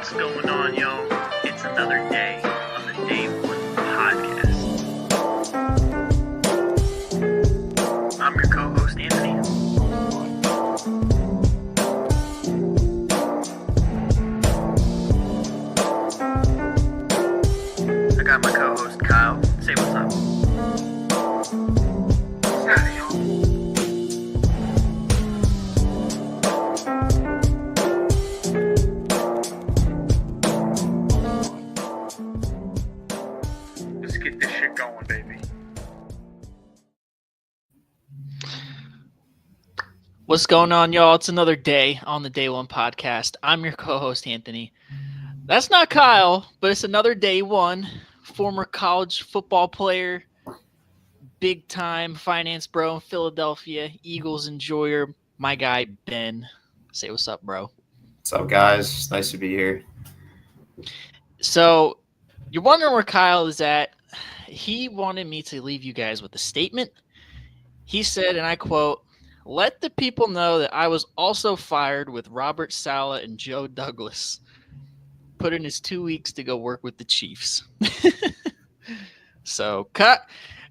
What's going on, yo? It's another day on the Day One podcast. I'm your co-host, Anthony. I got my co-host, Kyle. Say what's up. What's happening, y'all? Let's get this shit going, baby. What's going on, y'all? It's another day on the Day One podcast. I'm your co-host, Anthony. That's not Kyle, but it's another Day One, former college football player, big-time finance bro in Philadelphia, Eagles enjoyer, my guy, Ben. Say what's up, bro. What's up, guys? Nice to be here. So, you're wondering where Kyle is at. He wanted me to leave you guys with a statement. He said, and I quote, "Let the people know that I was also fired with Robert Saleh and Joe Douglas. Put in his 2 weeks to go work with the Chiefs." So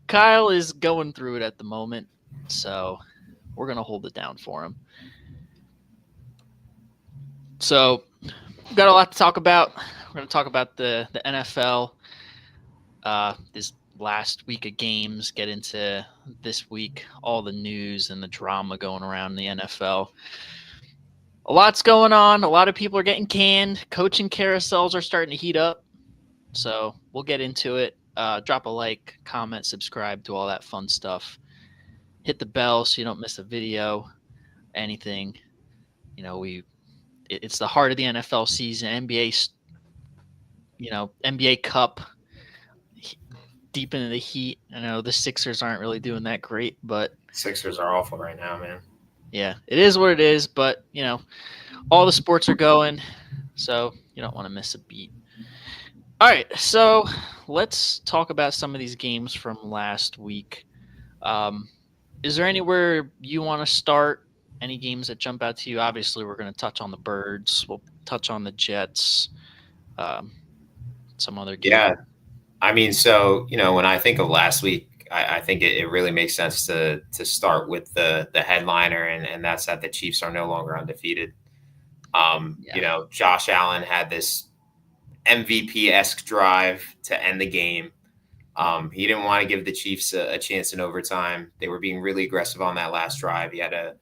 Kyle is going through it at the moment. So we're going to hold it down for him. So we've got a lot to talk about. We're going to talk about the NFL, this last week of games, get into this week, all the news and the drama going around the NFL. A lot's going on. A lot of people are getting canned. Coaching carousels are starting to heat up. So we'll get into it. Drop a like, comment, subscribe to all that fun stuff. Hit the bell so you don't miss a video, anything. You know, it's the heart of the NFL season. NBA Cup, deep into the heat. I know the Sixers aren't really doing that great, but Sixers are awful right now, man. yeah, it is what it is. But, all the sports are going, so you don't want to miss a beat. All right, so let's talk about some of these games from last week. Is there anywhere you want to start? Any games that jump out to you? Obviously, we're going to touch on the Birds. We'll touch on the Jets. Some other games. Yeah. I mean, so, when I think of last week, I think it really makes sense to start with the headliner, and that's that the Chiefs are no longer undefeated. Josh Allen had this MVP-esque drive to end the game. He didn't want to give the Chiefs a chance in overtime. They were being really aggressive on that last drive. He had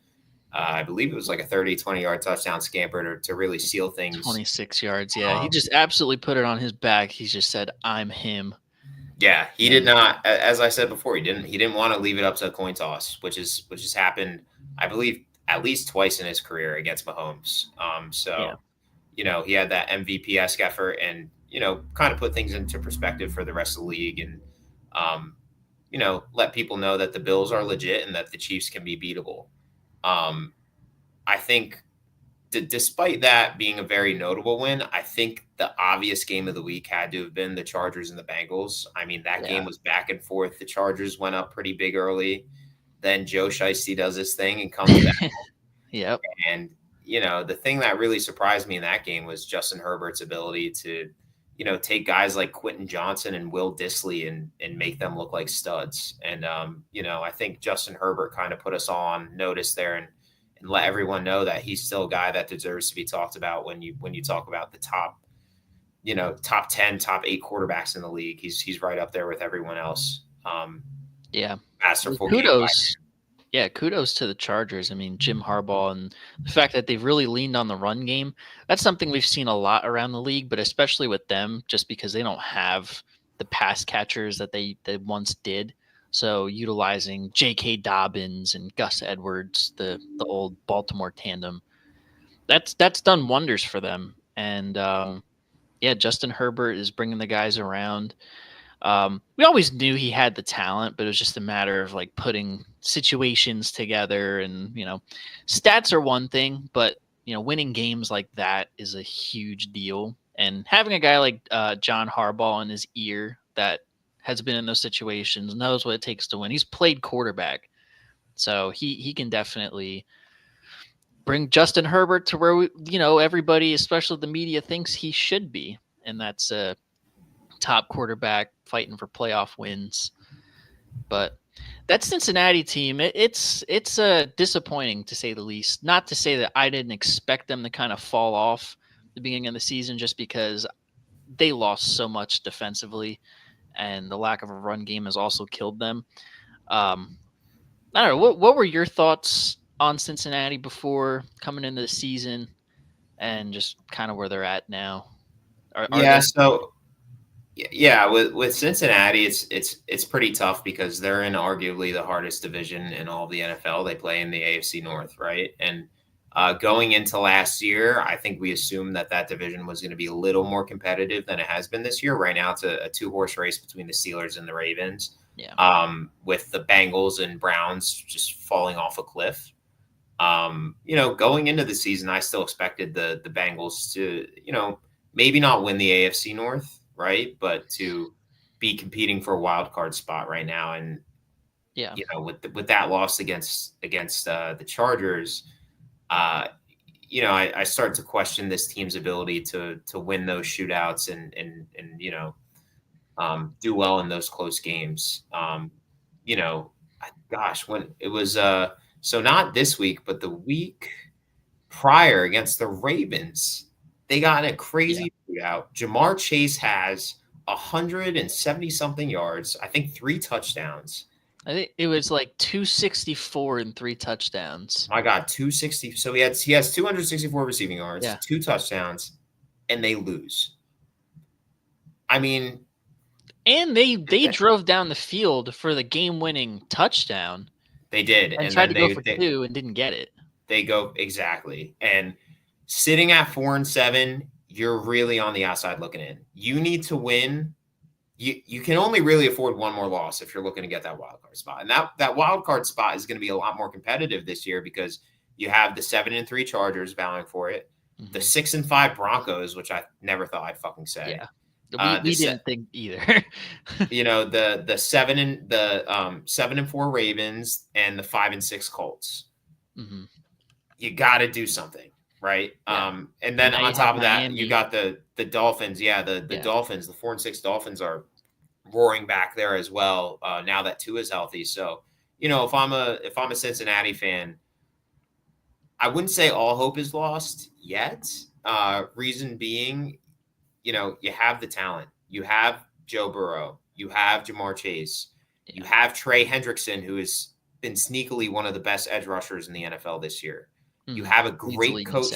I believe it was like a 30, 20-yard touchdown scamper to really seal things. 26 yards, yeah. He just absolutely put it on his back. He just said, "I'm him." Yeah, he did not, as I said before, he didn't want to leave it up to a coin toss, which has happened, I believe, at least twice in his career against Mahomes. He had that MVP-esque effort and, kind of put things into perspective for the rest of the league and, let people know that the Bills are legit and that the Chiefs can be beatable. I think despite that being a very notable win, I think the obvious game of the week had to have been the Chargers and the Bengals. I mean, that game was back and forth. The Chargers went up pretty big early. Then Joe Shiesty does his thing and comes back. Yep. And, the thing that really surprised me in that game was Justin Herbert's ability to, take guys like Quentin Johnson and Will Dissly and make them look like studs. And, I think Justin Herbert kind of put us all on notice there and let everyone know that he's still a guy that deserves to be talked about when you talk about the top 10, top 8 quarterbacks in the league. He's right up there with everyone else. Masterful. Kudos. Yeah, kudos to the Chargers. I mean, Jim Harbaugh and the fact that they've really leaned on the run game. That's something we've seen a lot around the league, but especially with them, just because they don't have the pass catchers that they once did. So utilizing J.K. Dobbins and Gus Edwards, the old Baltimore tandem, that's done wonders for them. And Justin Herbert is bringing the guys around. We always knew he had the talent, but it was just a matter of like putting situations together. And stats are one thing, but winning games like that is a huge deal. And having a guy like John Harbaugh in his ear that has been in those situations, knows what it takes to win. He's played quarterback, so he can definitely bring Justin Herbert to where everybody, especially the media, thinks he should be, and that's a top quarterback fighting for playoff wins. But that Cincinnati team, it's disappointing to say the least. Not to say that I didn't expect them to kind of fall off the beginning of the season, just because they lost so much defensively, and the lack of a run game has also killed them. I don't know. What were your thoughts on Cincinnati before coming into the season, and just kind of where they're at now? Are Yeah, they? so yeah, with Cincinnati, it's pretty tough because they're in arguably the hardest division in all of the NFL. They play in the AFC North, right? And going into last year, I think we assumed that division was going to be a little more competitive than it has been this year. Right now, it's a two-horse race between the Steelers and the Ravens. Yeah. With the Bengals and Browns just falling off a cliff. Going into the season, I still expected the Bengals to, maybe not win the AFC North, right? But to be competing for a wild card spot right now. And, yeah, with that loss against the Chargers, I start to question this team's ability to win those shootouts and do well in those close games. Gosh, when it was so not this week, but the week prior against the Ravens, they got in a crazy shootout. Jamar Chase has 170 something yards, I think 3 touchdowns. I think it was like 264 and 3 touchdowns. My God, 260. So he has 264 receiving yards, 2 touchdowns, and they lose. I mean, and they drove down the field for the game-winning touchdown. They did, and tried to go for 2 and didn't get it. They go exactly, and sitting at 4-7, you're really on the outside looking in. You need to win. You can only really afford one more loss if you're looking to get that wild card spot. And that wild card spot is going to be a lot more competitive this year because you have the 7-3 Chargers battling for it, the 6-5 Broncos, which I never thought I'd fucking say. Yeah, we didn't think either. the 7-4 Ravens and the 5-6 Colts. Mm-hmm. You got to do something. Right. Yeah. And then on top of that, you got the Dolphins. Yeah. The Dolphins, the 4-6 Dolphins are roaring back there as well. Now that Tua is healthy. So, if I'm a Cincinnati fan, I wouldn't say all hope is lost yet. Reason being, you have the talent. You have Joe Burrow. You have Jamar Chase. Yeah. You have Trey Hendrickson, who has been sneakily one of the best edge rushers in the NFL this year. You have a great coach.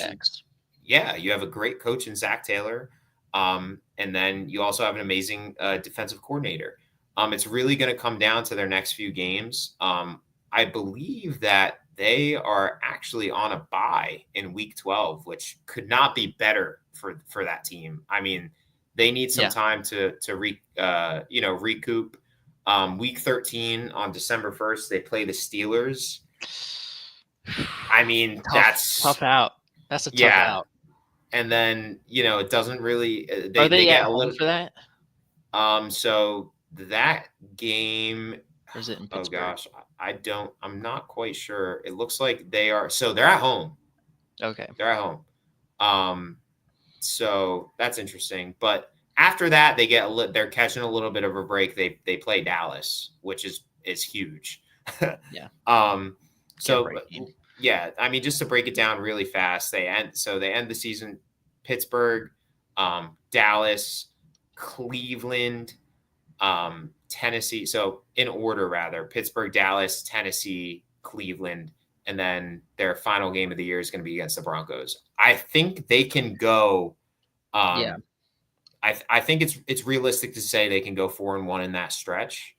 Yeah, you have a great coach in Zach Taylor. And then you also have an amazing defensive coordinator. It's really going to come down to their next few games. I believe that they are actually on a bye in week 12, which could not be better for that team. I mean, they need some time to recoup. Week 13 on December 1st, they play the Steelers. I mean, that's tough out. That's a tough out. And then, it doesn't really are they get a little for that? So that game, or is it in Pittsburgh? Oh gosh, I'm not quite sure. It looks like they're at home. Okay. They're at home. So that's interesting. But after that, they're catching a little bit of a break. They play Dallas, which is huge. Yeah. So yeah, I mean, just to break it down really fast, they end the season Pittsburgh, Dallas, Cleveland, Tennessee. So in order, rather, Pittsburgh, Dallas, Tennessee, Cleveland, and then their final game of the year is going to be against the Broncos. I think they can go. I think it's realistic to say they can go 4-1 in that stretch.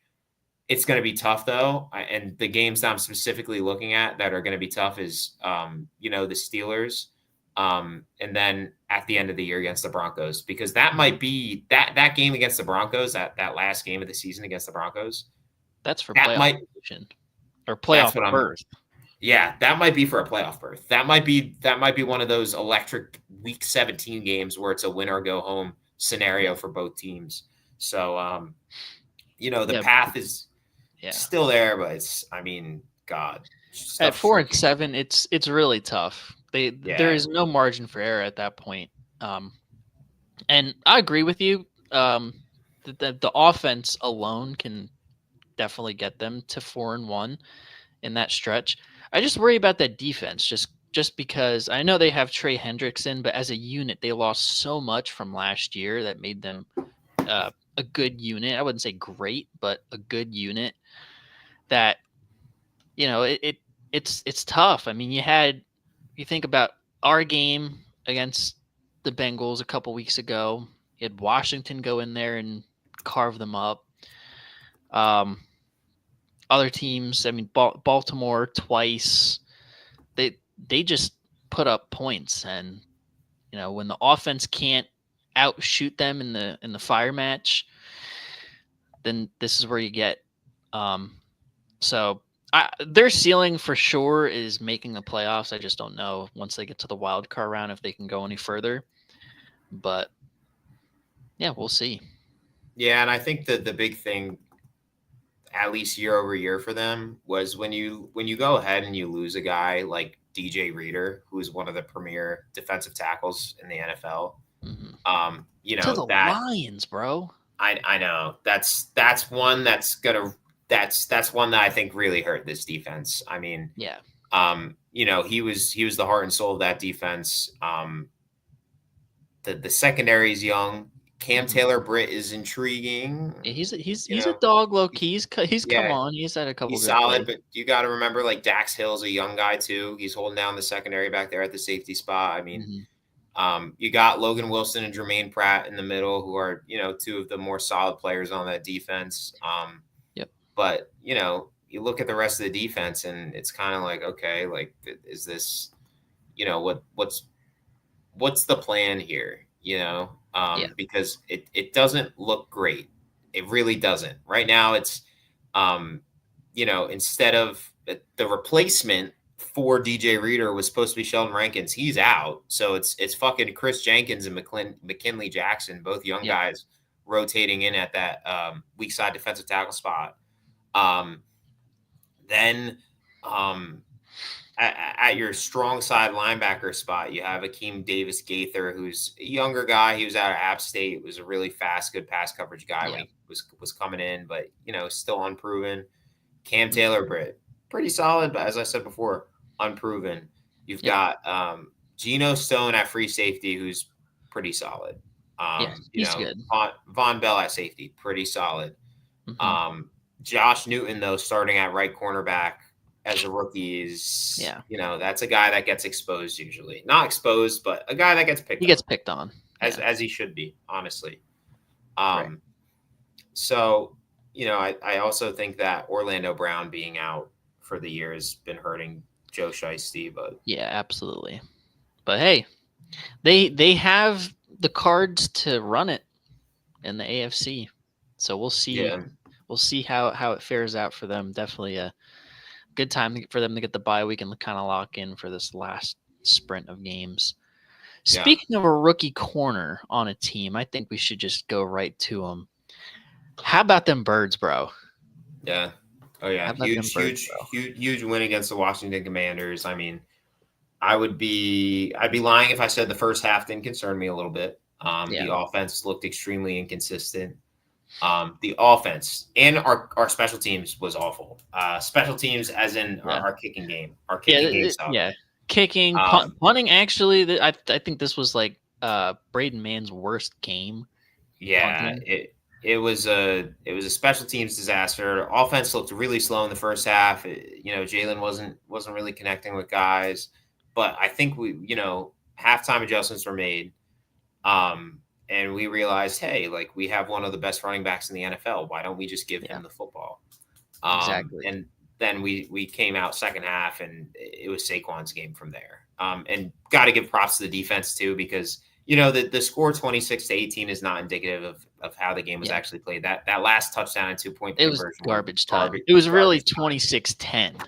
It's going to be tough, though. And the games that I'm specifically looking at that are going to be tough is, the Steelers. And then at the end of the year against the Broncos, because that might be that game against the Broncos, that last game of the season against the Broncos. That's for playoff position or playoff berth. Yeah, that might be for a playoff berth. That might be one of those electric week 17 games where it's a win or go home scenario for both teams. So, the path is still there, but God. At 4-7, it's really tough. There is no margin for error at that point. And I agree with you. The offense alone can definitely get them to 4-1 in that stretch. I just worry about that defense, just because I know they have Trey Hendrickson, but as a unit, they lost so much from last year that made them a good unit. I wouldn't say great, but a good unit. That it's tough. I mean, you think about our game against the Bengals a couple weeks ago. You had Washington go in there and carve them up. Other teams, I mean, Baltimore twice. They just put up points, and when the offense can't outshoot them in the fire match, then this is where you get. So their ceiling for sure is making the playoffs. I just don't know once they get to the wild card round if they can go any further. But yeah, we'll see. Yeah, and I think that the big thing, at least year over year for them, was when you go ahead and you lose a guy like DJ Reader, who is one of the premier defensive tackles in the NFL. Mm-hmm. To the Lions, bro. I know that's one that's one that I think really hurt this defense. I mean, yeah. He was the heart and soul of that defense. The secondary is young. Cam Taylor-Britt is intriguing. Yeah, he's a dog, low key. He's come on. He's had a couple. He's solid, but you got to remember, like, Dax Hill's a young guy too. He's holding down the secondary back there at the safety spot. I mean, you got Logan Wilson and Jermaine Pratt in the middle, who are two of the more solid players on that defense. Yep. But you look at the rest of the defense, and it's kind of like, okay, like, is this, what's the plan here? Because it doesn't look great. It really doesn't. Right now, it's, instead of the replacement for DJ Reader was supposed to be Sheldon Rankins. He's out. So it's fucking Chris Jenkins and McKinley Jackson, both young guys rotating in at that weak side defensive tackle spot. Then at your strong side linebacker spot, you have Akeem Davis Gaither, who's a younger guy. He was out of App State. Was a really fast, good pass coverage guy when he was coming in, but still unproven. Cam Taylor-Britt, pretty solid, but as I said before, unproven. You've got Geno Stone at free safety, who's pretty solid. He's good. Von Bell at safety, pretty solid. Mm-hmm. Josh Newton, though, starting at right cornerback as a rookie is, that's a guy that gets exposed usually. Not exposed, but a guy that gets picked on. He gets picked on. As he should be, honestly. Right. So, I also think that Orlando Brown being out for the year has been hurting Joe Shiesty, but yeah, absolutely. But hey, they have the cards to run it in the AFC. So we'll see. Yeah. We'll see how it fares out for them. Definitely a good time for them to get the bye week and kind of lock in for this last sprint of games. Speaking of a rookie corner on a team, I think we should just go right to them. How about them Birds, bro? Yeah. Oh yeah. Huge win against the Washington Commanders. I mean, I'd be lying if I said the first half didn't concern me a little bit. The offense looked extremely inconsistent. The offense and our special teams was awful. Special teams, as in our kicking game. Our kicking game sucked. Yeah, kicking, punting. Actually, I think this was like Braden Mann's worst game. Yeah, punting. It was a special teams disaster. Offense looked really slow in the first half. Jalen wasn't really connecting with guys, but I think we halftime adjustments were made. And we realized, hey, like, we have one of the best running backs in the NFL. Why don't we just give him the football? Exactly. And then we came out second half, and it was Saquon's game from there. And got to give props to the defense too, because the score 26-18 is not indicative of how the game was actually played. That last touchdown and 2-point conversion, it was garbage time. It was really 26-10.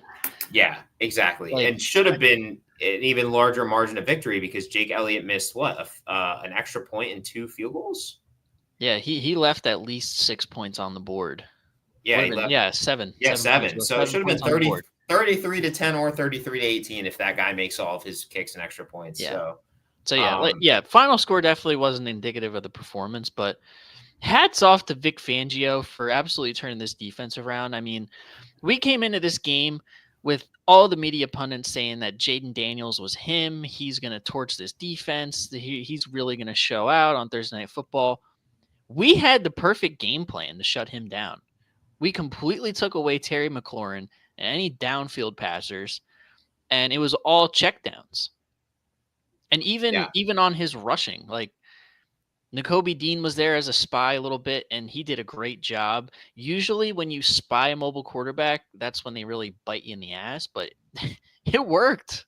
Yeah, exactly, and should have been an even larger margin of victory because Jake Elliott missed an extra point and 2 field goals. Yeah, he left at least 6 points on the board. Yeah, he left. Yeah, 7. Yeah, 7. So it should have been 30. 33-10 or 33-18 if that guy makes all of his kicks and extra points. Yeah. So So yeah, final score definitely wasn't indicative of the performance, but hats off to Vic Fangio for absolutely turning this defense around. I mean, we came into this game with all the media pundits saying that Jaden Daniels was him. He's going to torch this defense. He's really going to show out on Thursday Night Football. We had the perfect game plan to shut him down. We completely took away Terry McLaurin and any downfield passers, and it was all checkdowns. And yeah, even on his rushing, like N'Kobe Dean was there as a spy a little bit, and he did a great job. Usually, when you spy a mobile quarterback, that's when they really bite you in the ass. But it worked.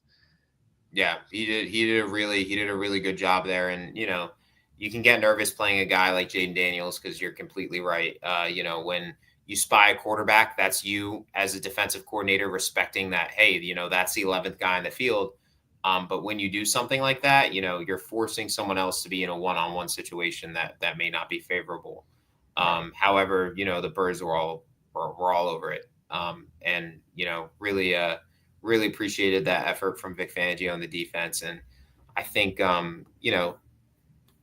yeah, he did a really good job there. And you can get nervous playing a guy like Jaden Daniels because you're completely right. When you spy a quarterback, that's you as a defensive coordinator respecting that. Hey, that's the 11th guy in the field. But when you do something like that, you're forcing someone else to be in a one-on-one situation that may not be favorable. However, the Birds were all over it, and really appreciated that effort from Vic Fangio on the defense. And I think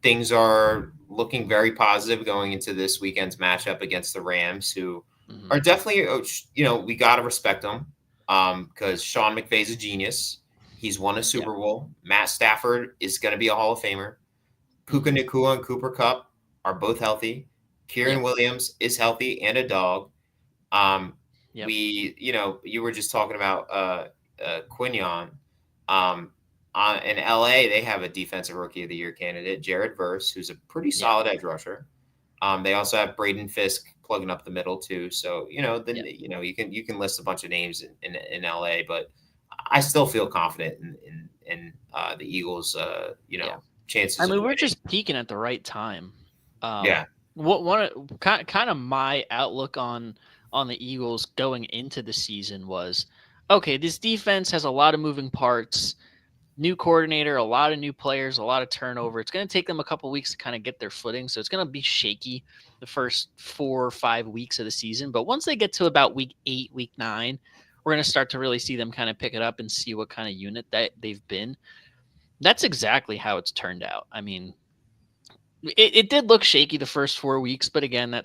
things are looking very positive going into this weekend's matchup against the Rams, who are definitely we got to respect them because Sean McVay's a genius. He's won a Super Bowl. Matt Stafford is going to be a Hall of Famer. Puka Nacua and Cooper Kupp are both healthy. Kieran Williams is healthy and a dog. You were just talking about Quinion. In LA, they have a defensive rookie of the year candidate, Jared Verse, who's a pretty solid edge rusher. They also have Braden Fisk plugging up the middle too. So you can list a bunch of names in LA, but I still feel confident in the Eagles. Chances. I mean, we're just peaking at the right time. Yeah. Kind of my outlook on the Eagles going into the season was, okay, this defense has a lot of moving parts, new coordinator, a lot of new players, a lot of turnover. It's going to take them a couple weeks to kind of get their footing. So it's going to be shaky the first 4 or 5 weeks of the season. But once they get to about week 8, week 9, we're going to start to really see them kind of pick it up and see what kind of unit that they've been. That's exactly how it's turned out. I mean, it did look shaky the first 4 weeks, but again,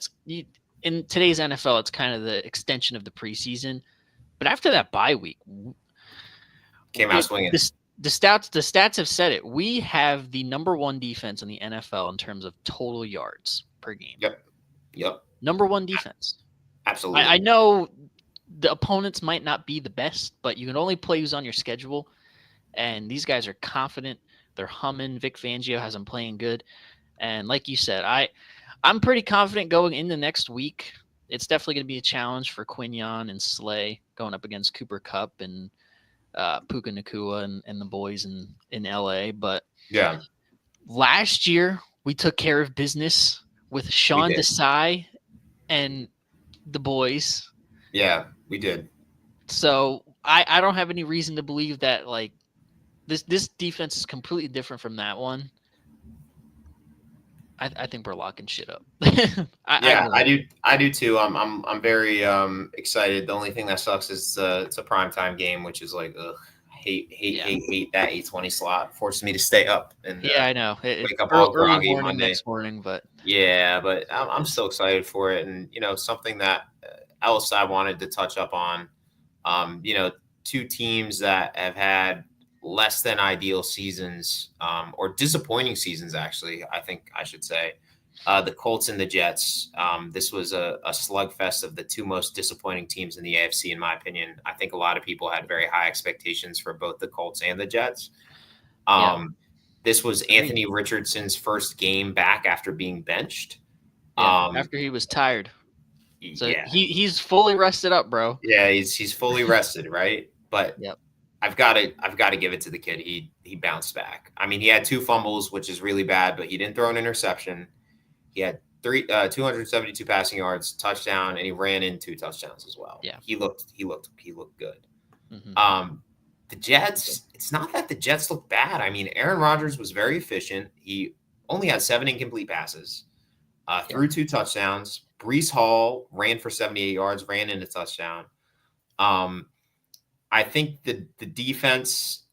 in today's NFL, it's kind of the extension of the preseason. But after that bye week, came out swinging. The stats have said it. We have the number 1 defense in the NFL in terms of total yards per game. Yep. Number 1 defense. Absolutely. I know the opponents might not be the best, but you can only play who's on your schedule. And these guys are confident. They're humming. Vic Fangio has them playing good. And like you said, I'm pretty confident going into next week. It's definitely going to be a challenge for Quinion and Slay going up against Cooper Kupp and Puka Nacua and the boys in LA. But yeah, last year we took care of business with Sean Desai and the boys. Yeah, we did. So I don't have any reason to believe that like this defense is completely different from that one. I think we're locking shit up. I do too. I'm very excited. The only thing that sucks is it's a primetime game, which is like hate that 8:20 slot. Forces me to stay up and I know. Wake up all early groggy morning Monday. next morning, but but I'm still excited for it. And something that else I wanted to touch up on. Two teams that have had less than ideal seasons, or disappointing seasons, actually, I think I should say. The Colts and the Jets. This was a slugfest of the two most disappointing teams in the AFC, in my opinion. I think a lot of people had very high expectations for both the Colts and the Jets. This was Anthony Richardson's first game back after being benched. After he was tired. So he's fully rested up, bro. Yeah, he's fully rested, right? But I've got to give it to the kid. He bounced back. I mean, he had 2 fumbles, which is really bad, but he didn't throw an interception. He had 272 passing yards, touchdown, and he ran in 2 touchdowns as well. Yeah, he looked good. Mm-hmm. The Jets. It's not that the Jets look bad. I mean, Aaron Rodgers was very efficient. He only had 7 incomplete passes, threw 2 touchdowns. Breece Hall ran for 78 yards, ran in a touchdown. I think the defense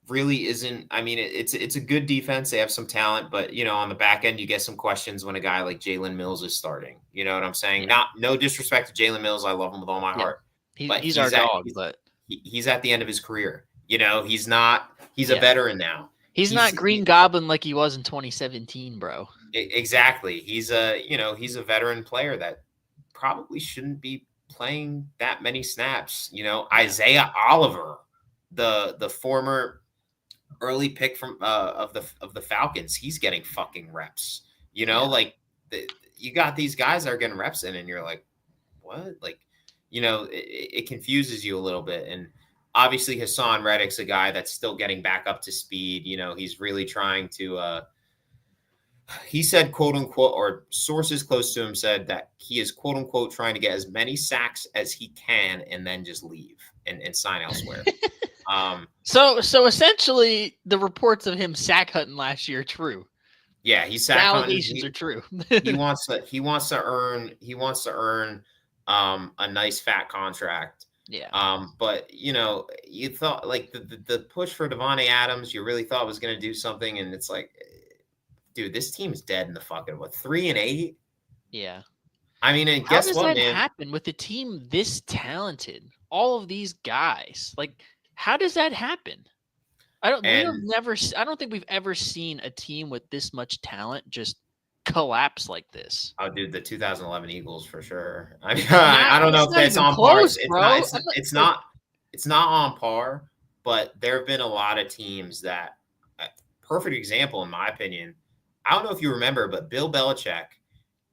really isn't. I mean, it's a good defense. They have some talent, but on the back end, you get some questions when a guy like Jalen Mills is starting. You know what I'm saying? Yeah. Not no disrespect to Jalen Mills. I love him with all my Yeah. heart. But He's our dog, but he's at the end of his career. He's not. He's a Yeah. veteran now. he's not Green Goblin like he was in 2017, bro. Exactly. He's a veteran player that probably shouldn't be playing that many snaps. Isaiah Oliver, the former early pick from of the Falcons, he's getting fucking reps. Like you got these guys that are getting reps in, and you're like, what? Like, it confuses you a little bit. And obviously Hassan Reddick's a guy that's still getting back up to speed. He's really trying to he said, quote unquote, or sources close to him said that he is, quote unquote, trying to get as many sacks as he can and then just leave and sign elsewhere. So essentially the reports of him sack hunting last year are true. Yeah, he's sack hunting. Allegations are true. he wants to earn a nice fat contract. Yeah. But you thought like the push for Devontae Adams, you really thought was going to do something, and it's like, dude, this team is dead in the fucking 3-8. Yeah. I mean, and How guess does what, that man? happen with a team this talented? All of these guys, like, how does that happen? I don't think we've ever seen a team with this much talent just collapse like this. Oh, dude, the 2011 Eagles for sure. I mean, I don't know if that's on close, par. bro. It's not on par, but there have been a lot of teams that. Perfect example, in my opinion. I don't know if you remember, but Bill Belichick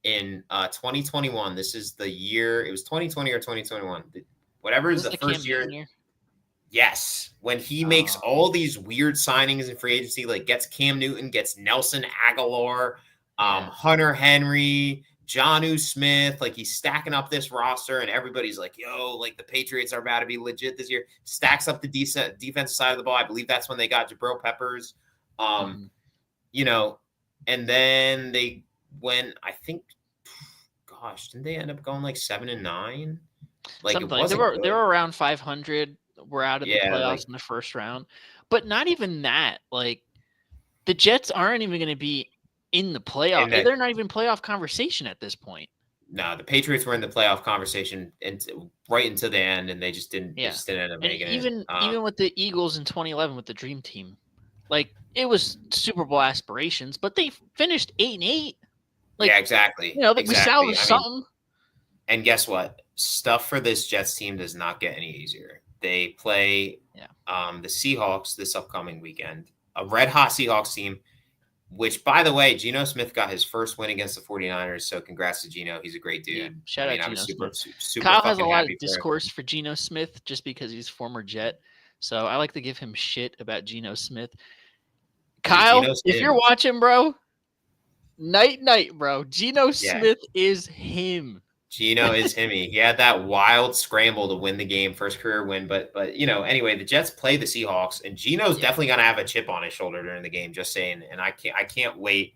in 2021. This is the year. It was 2020 or 2021. Whatever is the first year. Yes, when he makes all these weird signings in free agency, like gets Cam Newton, gets Nelson Aguilar, Hunter Henry, Jonnu Smith, like he's stacking up this roster, and everybody's like, yo, like the Patriots are about to be legit this year. Stacks up the defensive side of the ball. I believe that's when they got Jabril Peppers. And then they went, I think, gosh, didn't they end up going like 7-9? Like they were around 500. We're out of the playoffs in the first round, but not even that. Like the Jets aren't even going to be in the playoff. They're not even playoff conversation at this point. No, the Patriots were in the playoff conversation and right into the end, and they just didn't end up making it. Even with the Eagles in 2011 with the Dream Team, like it was Super Bowl aspirations, but they finished 8-8. Like, yeah, exactly. We salvaged something. And guess what? Stuff for this Jets team does not get any easier. They play the Seahawks this upcoming weekend, a red hot Seahawks team, which, by the way, Geno Smith got his first win against the 49ers. So congrats to Geno. He's a great dude. Yeah, shout out Geno Smith. Super Kyle has a lot of discourse for Geno Smith just because he's former Jet. So I like to give him shit about Geno Smith. Kyle, if you're watching, bro, night, bro. Geno Smith is him. Geno is him. He had that wild scramble to win the game, first career win. But anyway, the Jets play the Seahawks, and Geno's definitely gonna have a chip on his shoulder during the game. Just saying, and I can't wait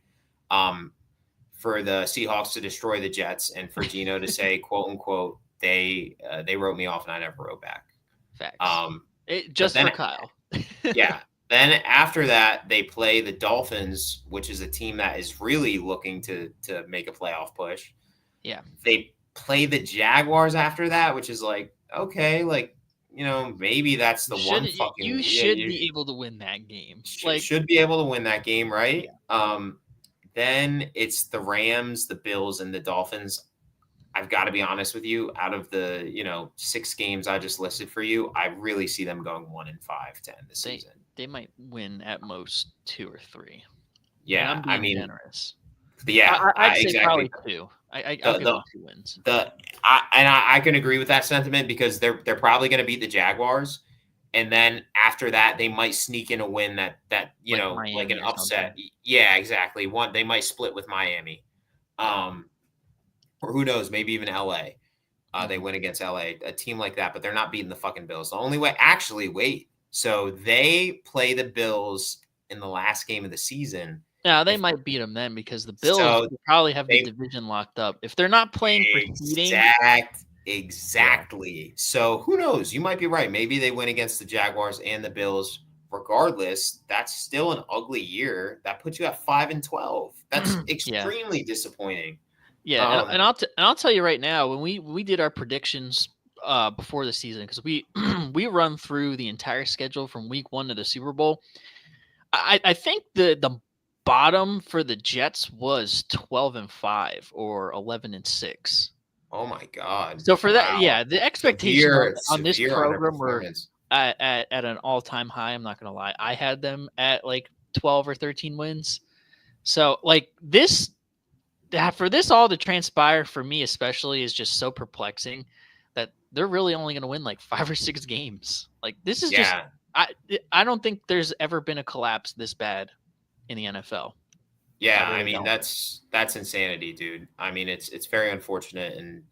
for the Seahawks to destroy the Jets and for Geno to say, quote unquote, they wrote me off and I never wrote back. Facts. Just for Kyle. Yeah. Then after that, they play the Dolphins, which is a team that is really looking to make a playoff push. Yeah. They play the Jaguars after that, which is like, okay, like, maybe that's the one fucking. You should be able to win that game. Should be able to win that game, right? Yeah. Then it's the Rams, the Bills, and the Dolphins. I've got to be honest with you. Out of the 6 games I just listed for you, I really see them going 1-5 to end the season. They might win at most 2 or 3. Yeah, I'm being generous. Yeah, I'd say exactly. Probably 2. I'll give them 2 wins. I can agree with that sentiment because they're probably going to beat the Jaguars, and then after that they might sneak in a win that like an upset. Something. Yeah, exactly. They might split with Miami, or who knows, maybe even LA. They win against LA, a team like that, but they're not beating the fucking Bills. The only way, actually, wait. So they play the Bills in the last game of the season. Yeah, they might beat them then because the Bills will probably have the division locked up. If they're not playing for seeding, Exactly. So who knows? You might be right. Maybe they win against the Jaguars and the Bills. Regardless, that's still an ugly year. That puts you at 5-12. That's Yeah. extremely disappointing. Yeah, and Um, I'll tell you right now, when we did our predictions before the season, because we we run through the entire schedule from week 1 to the Super Bowl. I think the bottom for the Jets was 12-5 or 11-6. oh my God. So for that, Wow. yeah, the expectations on this Severe program were underperformance. at an all-time high. I'm not gonna lie. I had them at like 12 or 13 wins. So like this, for this all to transpire for me especially is just so perplexing that they're really only going to win like 5 or 6 games. Like this is just Yeah. I I don't think there's ever been a collapse this bad in the NFL. I Yeah, I really mean don't. that's insanity, dude. I mean it's very unfortunate, and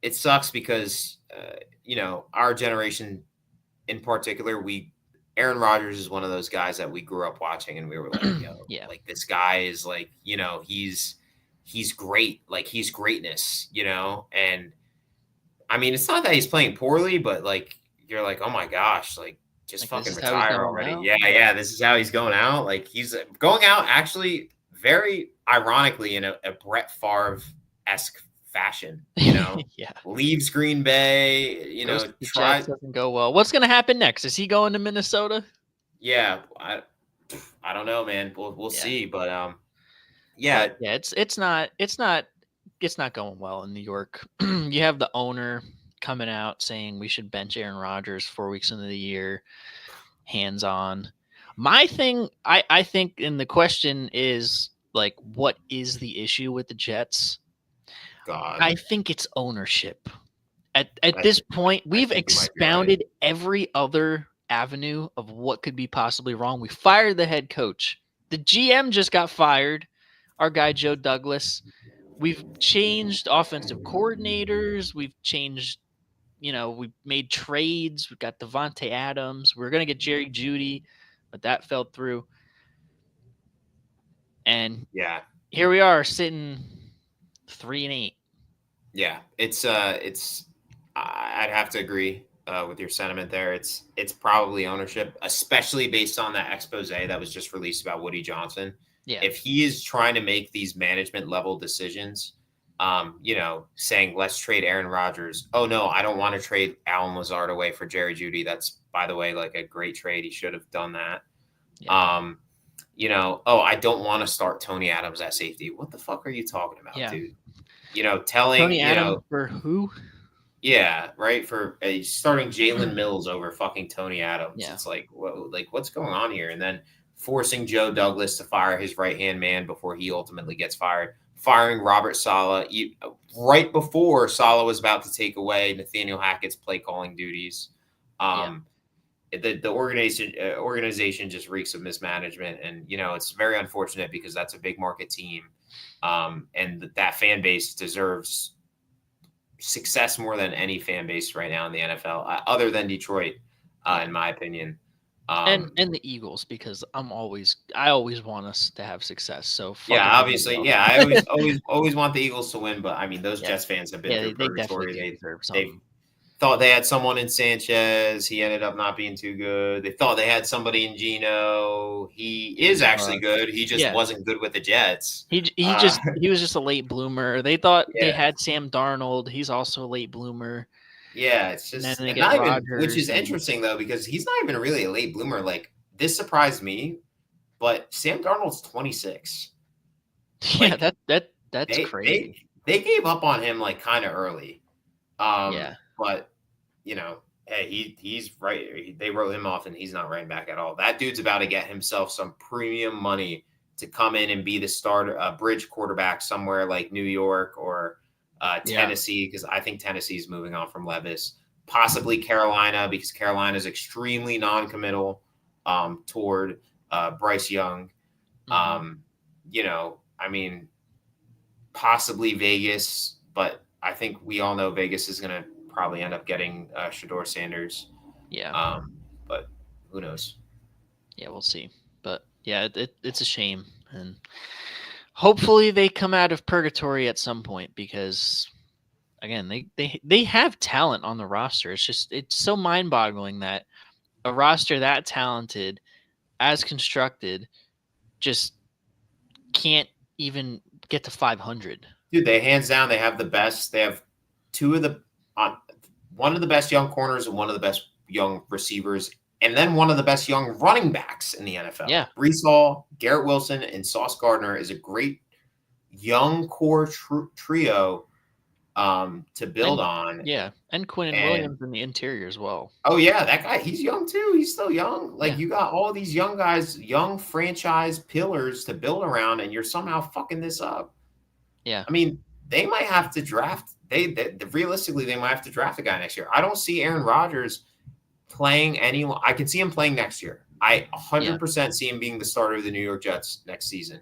it sucks because our generation in particular, Aaron Rodgers is one of those guys that we grew up watching, and we were like, yo, Yeah. like this guy is like, he's great, like he's greatness, and I mean it's not that he's playing poorly, but like you're like, oh my gosh, like just Like this fucking is how he's retire going already. now. Yeah, yeah, this is how he's going out. Like he's going out actually very ironically in a Brett Favre esque fashion, Yeah. leaves Green Bay, Goes to the Jets, try. doesn't go well. What's going to happen next? Is he going to Minnesota? Yeah, I don't know, man. We'll Yeah. see, but yeah, But yeah, it's not going well in New York. You have the owner coming out saying we should bench Aaron Rodgers 4 weeks into the year, hands on. My thing, I think, and the question is like, what is the issue with the Jets? God, I think it's ownership. At I this think point, I we've think you might be right. expounded every other avenue of what could be possibly wrong. We fired the head coach. The GM just got fired. Our guy Joe Douglas. We've changed offensive coordinators. We've changed, we've made trades. We've got Devontae Adams. We're gonna get Jerry Jeudy, but that fell through. And Yeah, here we are sitting 3-8. yeah. I'd have to agree with your sentiment there. It's probably ownership, especially based on that expose that was just released about Woody Johnson. Yeah. If he is trying to make these management level decisions, saying let's trade Aaron Rodgers. Oh no, I don't want to trade Alan Lazard away for Jerry Jeudy. That's, by the way, like a great trade. He should have done that. Yeah. Oh, I don't want to start Tony Adams at safety. What the fuck are you talking about, Yeah. dude? Telling Tony Adams for who? yeah, right. For starting Jalen Mills over fucking Tony Adams. Yeah. It's like, what's going on here? And then forcing Joe Douglas to fire his right hand man before he ultimately gets fired. Firing Robert Saleh right before Saleh was about to take away Nathaniel Hackett's play calling duties. The organization just reeks of mismanagement, and it's very unfortunate because that's a big market team, and that fan base deserves success more than any fan base right now in the NFL, other than Detroit, in my opinion. And the Eagles, because I always want us to have success. So yeah, obviously, yeah, I always want the Eagles to win, but I mean, those Jets fans have been through purgatory. They deserve they something. thought they had someone in Sanchez. He ended up not being too good. They thought they had somebody in Geno. He is actually good. He just wasn't good with the Jets. He was just a late bloomer. They thought they had Sam Darnold. He's also a late bloomer. Yeah, it's just which is interesting though, because he's not even really a late bloomer. Like, this surprised me, but Sam Darnold's 26. Yeah, that's crazy. They gave up on him like kind of early. But hey, he's right. They wrote him off, and he's not right back at all. That dude's about to get himself some premium money to come in and be the starter, bridge quarterback somewhere like New York or Tennessee, because I think Tennessee's moving on from Levis. Possibly Carolina, because Carolina is extremely non-committal toward Bryce Young. I mean, possibly Vegas, but I think we all know Vegas is going to probably end up getting Shedeur Sanders. Yeah. But who knows? Yeah, we'll see. But yeah, it's a shame, and hopefully they come out of purgatory at some point, because again, they have talent on the roster. It's so mind-boggling that a roster that talented, as constructed, just can't even get to 500. Dude, they hands down they have the best. They have two of the one of the best young corners and one of the best young receivers, and then one of the best young running backs in the NFL. Yeah. Brees Hall, Garrett Wilson, and Sauce Gardner is a great young core trio to build on. Yeah, and Quinn and Williams in the interior as well. Oh yeah, that guy, he's young too. He's still young. Like you got all these young guys, young franchise pillars to build around, and you're somehow fucking this up. Yeah. I mean, they might have to draft. They realistically, they might have to draft a guy next year. I don't see Aaron Rodgers playing anyone. I can see him playing next year. I 100% see him being the starter of the New York Jets next season.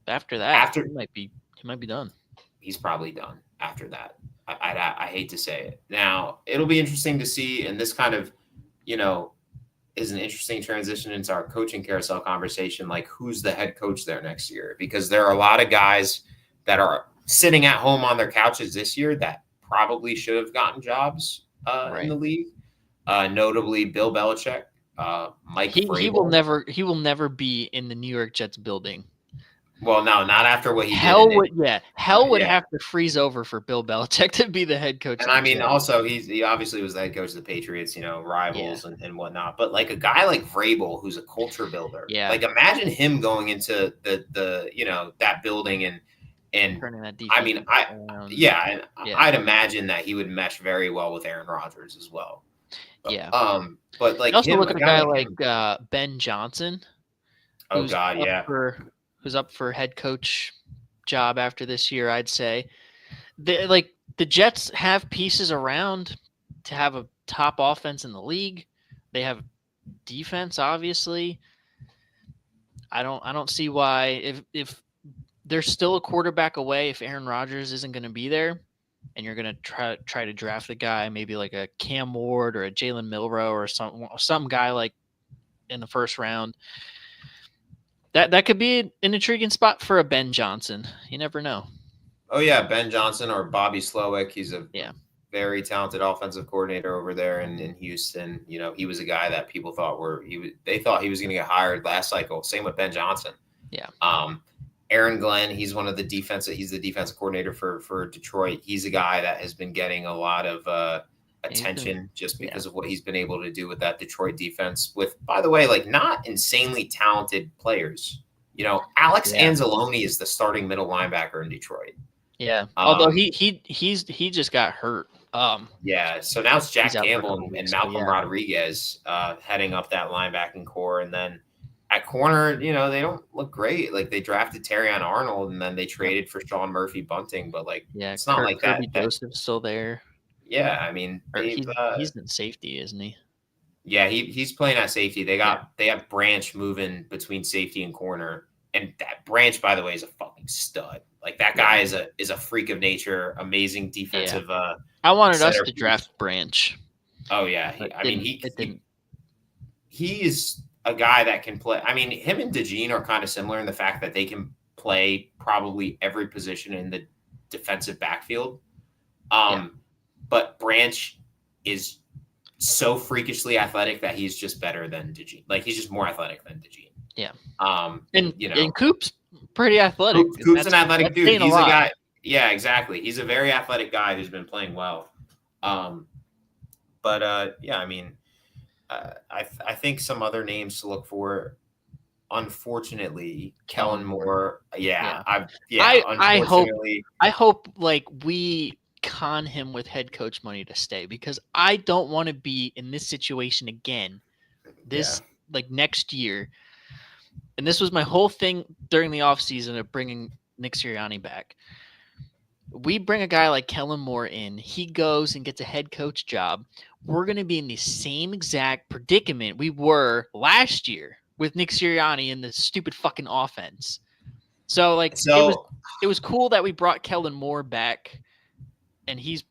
After that, he might be done. He's probably done after that. I hate to say it. Now, it'll be interesting to see, and this kind of, is an interesting transition into our coaching carousel conversation, like who's the head coach there next year? Because there are a lot of guys that are sitting at home on their couches this year that probably should have gotten jobs in the league. Notably Bill Belichick, Mike Vrabel. He will never be in the New York Jets building. Well, no, not after what he did. Hell would have to freeze over for Bill Belichick to be the head coach. And I mean, also he obviously was the head coach of the Patriots, rivals and whatnot. But like a guy like Vrabel, who's a culture builder, like imagine him going into the that building and turning that defense. I mean, I'd imagine that he would mesh very well with Aaron Rodgers as well. Yeah. But like also look at a guy like Ben Johnson. Oh God, yeah. Who's up for head coach job after this year, I'd say. The Jets have pieces around to have a top offense in the league. They have defense, obviously. I don't see why if they're still a quarterback away, if Aaron Rodgers isn't going to be there, and you're going to try to draft a guy, maybe like a Cam Ward or a Jalen Milroe or some guy like in the first round. That could be an intriguing spot for a Ben Johnson. You never know. Oh yeah, Ben Johnson or Bobby Slowick. He's a very talented offensive coordinator over there in Houston. He was a guy that people thought they thought he was going to get hired last cycle. Same with Ben Johnson. Yeah. Aaron Glenn, he's the defensive coordinator for Detroit. He's a guy that has been getting a lot of attention just because of what he's been able to do with that Detroit defense with, by the way, like not insanely talented players. Alex Anzalone is the starting middle linebacker in Detroit. Yeah. Although he just got hurt. So now it's Jack Campbell and Malcolm Rodriguez heading up that linebacking core. And then at corner, they don't look great. Like they drafted Terrion Arnold and then they traded for Sean Murphy Bunting, but it's not like Kirby Joseph's still there. Yeah, I mean, he's in safety, isn't he? Yeah, he's playing at safety. They have Branch moving between safety and corner, and that Branch, by the way, is a fucking stud. Like that guy is a freak of nature, amazing defensive. I wanted us to draft Branch. Oh yeah, he is a guy that can play. I mean, him and DeJean are kind of similar in the fact that they can play probably every position in the defensive backfield. But Branch is so freakishly athletic that he's just better than DeJean. Like he's just more athletic than DeJean. Yeah. And Coop's pretty athletic. Coop's an athletic dude. He's a guy. Yeah, exactly. He's a very athletic guy who's been playing well. I mean, I think some other names to look for. Unfortunately, Kellen Moore. Unfortunately, I hope like we con him with head coach money to stay because I don't want to be in this situation again. Next year. And this was my whole thing during the offseason of bringing Nick Sirianni back. We bring a guy like Kellen Moore in. He goes and gets a head coach job. We're going to be in the same exact predicament we were last year with Nick Sirianni in the stupid fucking offense. It was cool that we brought Kellen Moore back, and he's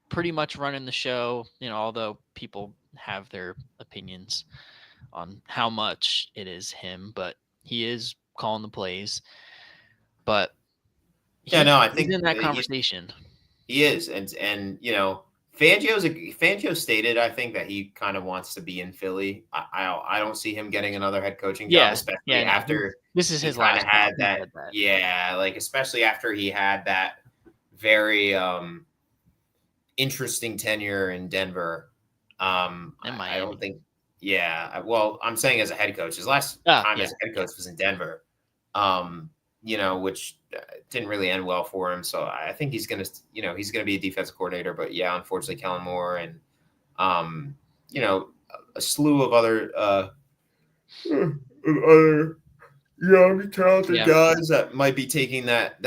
pretty much running the show, although people have their opinions on how much it is him, but he is calling the plays. But I think he's in that conversation. He is, and Fangio stated, I think, that he kind of wants to be in Philly. I don't see him getting another head coaching job, Yeah, especially yeah, no, after this is he his kind of last call. had He that. said that. Yeah, like especially after he had that very interesting tenure in Denver. In I don't Miami. think. Yeah, well, I'm saying as a head coach, his last time Yeah, as a head coach was in Denver. Which didn't really end well for him. So I think he's gonna, he's gonna be a defensive coordinator. But yeah, unfortunately, Kellen Moore and um, you know, a slew of other young talented yeah, guys that might be taking that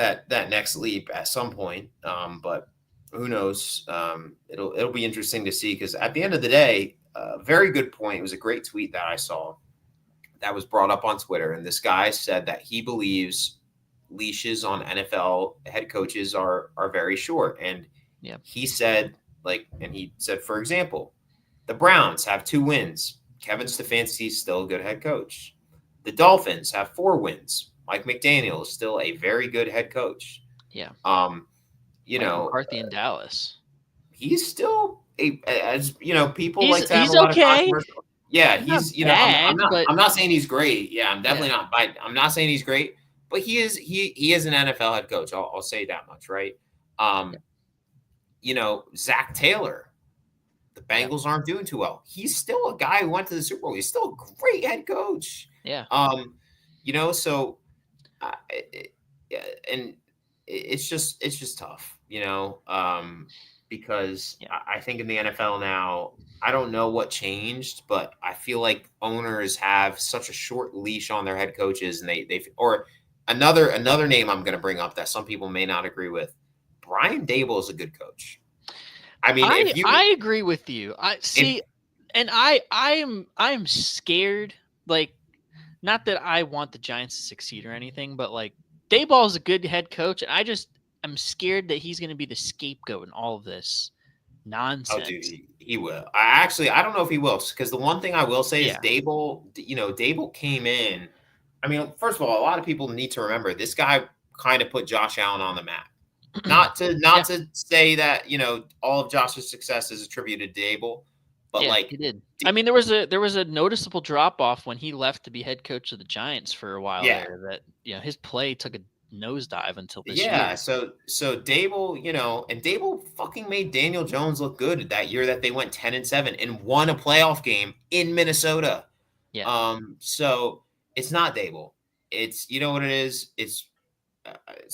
next leap at some point. But who knows? It'll be interesting to see because at the end of the day, very good point. It was a great tweet that I saw that was brought up on Twitter, and this guy said that he believes leashes on NFL head coaches are very short, and yeah, he said for example, the Browns have 2 wins. Kevin Stefanski's still a good head coach. The Dolphins have 4 wins. Mike McDaniel is still a very good head coach. yeah. Um, you Mike know, McCarthy in Dallas. he's still as people like He's to have a he's lot of okay. controversial. Yeah, He's not he's I'm bad, not but I'm not saying he's great. Yeah, I'm yeah, definitely not. I'm not saying he's great, but he is an NFL head coach. I'll say that much, right? yeah, Um, Zach Taylor, the yeah, Bengals aren't doing too well. He's still a guy who went to the Super Bowl. He's still a great head coach. yeah, So yeah, and it's just tough, because yeah, I think in the NFL now, I don't know what changed, but I feel like owners have such a short leash on their head coaches, and they or another name I'm going to bring up that some people may not agree with. Brian Dable is a good coach. I mean, I agree with you. I if see, and I'm scared. Like, not that I want the Giants to succeed or anything, but like Dayball is a good head coach, and I'm scared that he's going to be the scapegoat in all of this Oh, dude, nonsense. he will. I don't know if he will, because the one thing I will say is Yeah, Dable came in. I mean, first of all, a lot of people need to remember this guy kind of put Josh Allen on the map. Not to yeah, not to say that all of Josh's success is attributed to Dable, but yeah, he like, did. I mean, there was a noticeable drop off when he left to be head coach of the Giants for a while yeah, there. That his play took a nosedive until this yeah. year. So Dable, and Dable fucking made Daniel Jones look good that year that they went 10-7 and won a playoff game in Minnesota. Yeah, So it's not Dable. It's what it is. It's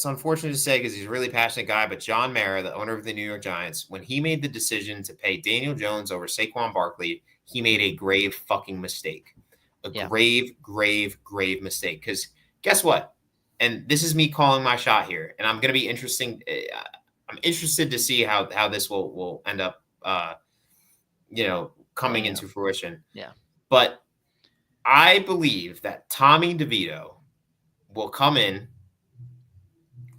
unfortunate to say because he's a really passionate guy, but John Mara, the owner of the New York Giants, when he made the decision to pay Daniel Jones over Saquon Barkley, he made a grave fucking mistake. A yeah, grave, grave, grave mistake. Because guess what? And this is me calling my shot here, and I'm going to be interesting. I'm interested to see how this will end up, coming playing out. into fruition. Yeah, But I believe that Tommy DeVito will come in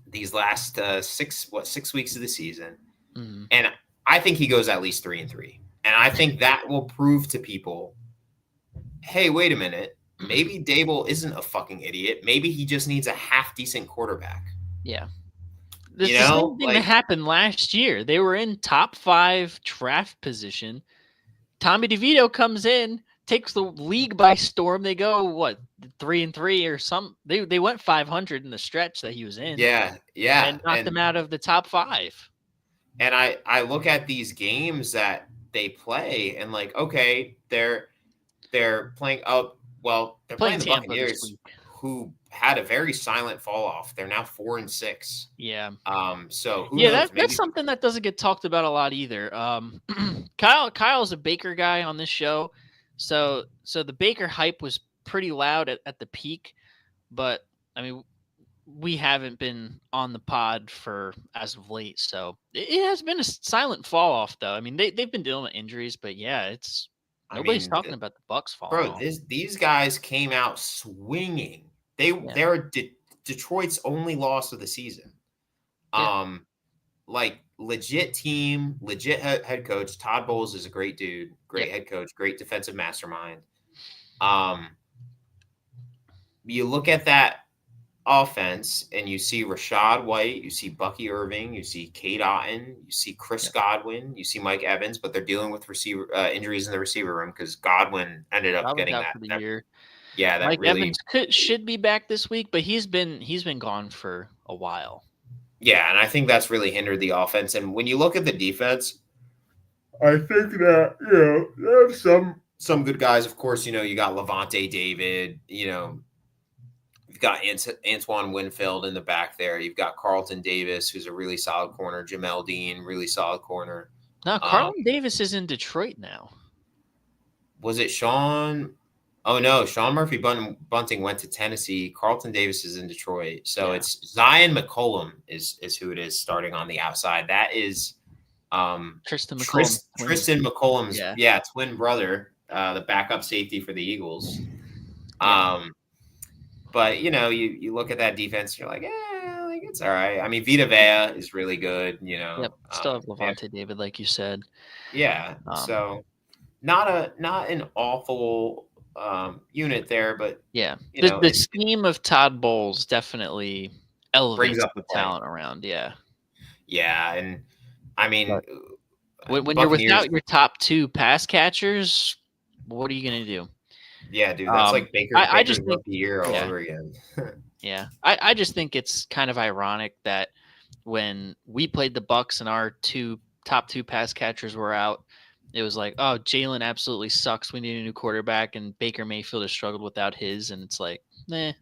these last 6 weeks of the season, hmm and I think he goes at least 3-3, and I think that will prove to people, hey, wait a minute, maybe Dable isn't a fucking idiot. Maybe he just needs a half decent quarterback. yeah. It's the same thing that Like, happened last year. They were in top 5 draft position. Tommy DeVito comes in, takes the league by storm. They go 3-3 or some. They went 500 in the stretch that he was in, yeah, yeah, and knocked them out of the top 5. and I look at these games that they play, and like, okay, they're playing. Oh, well, they're Playing playing the Tampa this Buccaneers, week. who had a very silent fall off. They're now 4-6. Yeah, So who yeah. knows? That's Maybe. something that doesn't get talked about a lot either. Kyle's a Baker guy on this show, so the Baker hype was pretty loud at the peak, but I mean, we haven't been on the pod for as of late, so it has been a silent fall off. Though I mean, they've been dealing with injuries, but yeah, it's I nobody's mean, talking about the Bucks falling bro, off. these guys came out swinging. Yeah, They're Detroit's only loss of the season. yeah, Like legit team, legit head coach. Todd Bowles is a great dude, great yep, head coach, great defensive mastermind. Um, you look at that offense and you see Rashad White, you see Bucky Irving, you see Cade Otton, you see Chris Yep. Godwin, you see Mike Evans, but they're dealing with receiver injuries in the receiver room because Godwin ended up Godwin's getting out that, for the that. year. Yeah, that Mike really. Evans should be back this week, but he's been gone for a while. Yeah, and I think that's really hindered the offense. And when you look at the defense, I think that they have some good guys. Of course, you got Levante David. You've got Antoine Winfield in the back there. You've got Carlton Davis, who's a really solid corner. Jamel Dean, really solid corner. Now, Carlton Davis is in Detroit now. Was it Sean? Oh no, Sean Murphy Bunting went to Tennessee. Carlton Davis is in Detroit. So it's Zion McCollum is who it is starting on the outside. That is Tristan McCollum. Tristan McCollum's twin brother, the backup safety for the Eagles. But you look at that defense, you're like, like it's all right. I mean, Vita Vea is really good. Yep. Still have Levante David, like you said. Yeah. So not an awful unit there, but the scheme of Todd Bowles definitely elevates up the talent around. Yeah. Yeah, and I mean, when you're without your top two pass catchers, what are you gonna do? Yeah, dude, that's like Baker's rookie year all over again. Yeah, I just think it's kind of ironic that when we played the Bucs and our top two pass catchers were out, it was like, oh, Jalen absolutely sucks. We need a new quarterback, and Baker Mayfield has struggled without his, and it's like, that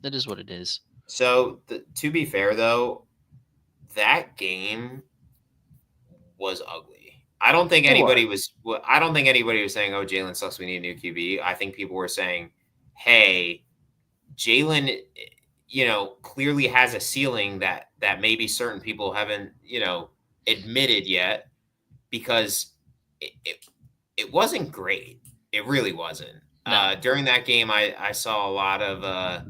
is what it is. So to be fair, though, that game was ugly. I don't think anybody was saying, "Oh, Jalen sucks. We need a new QB." I think people were saying, "Hey, Jalen, clearly has a ceiling that maybe certain people haven't, admitted yet, because it wasn't great. It really wasn't." No. During that game, I saw a lot of,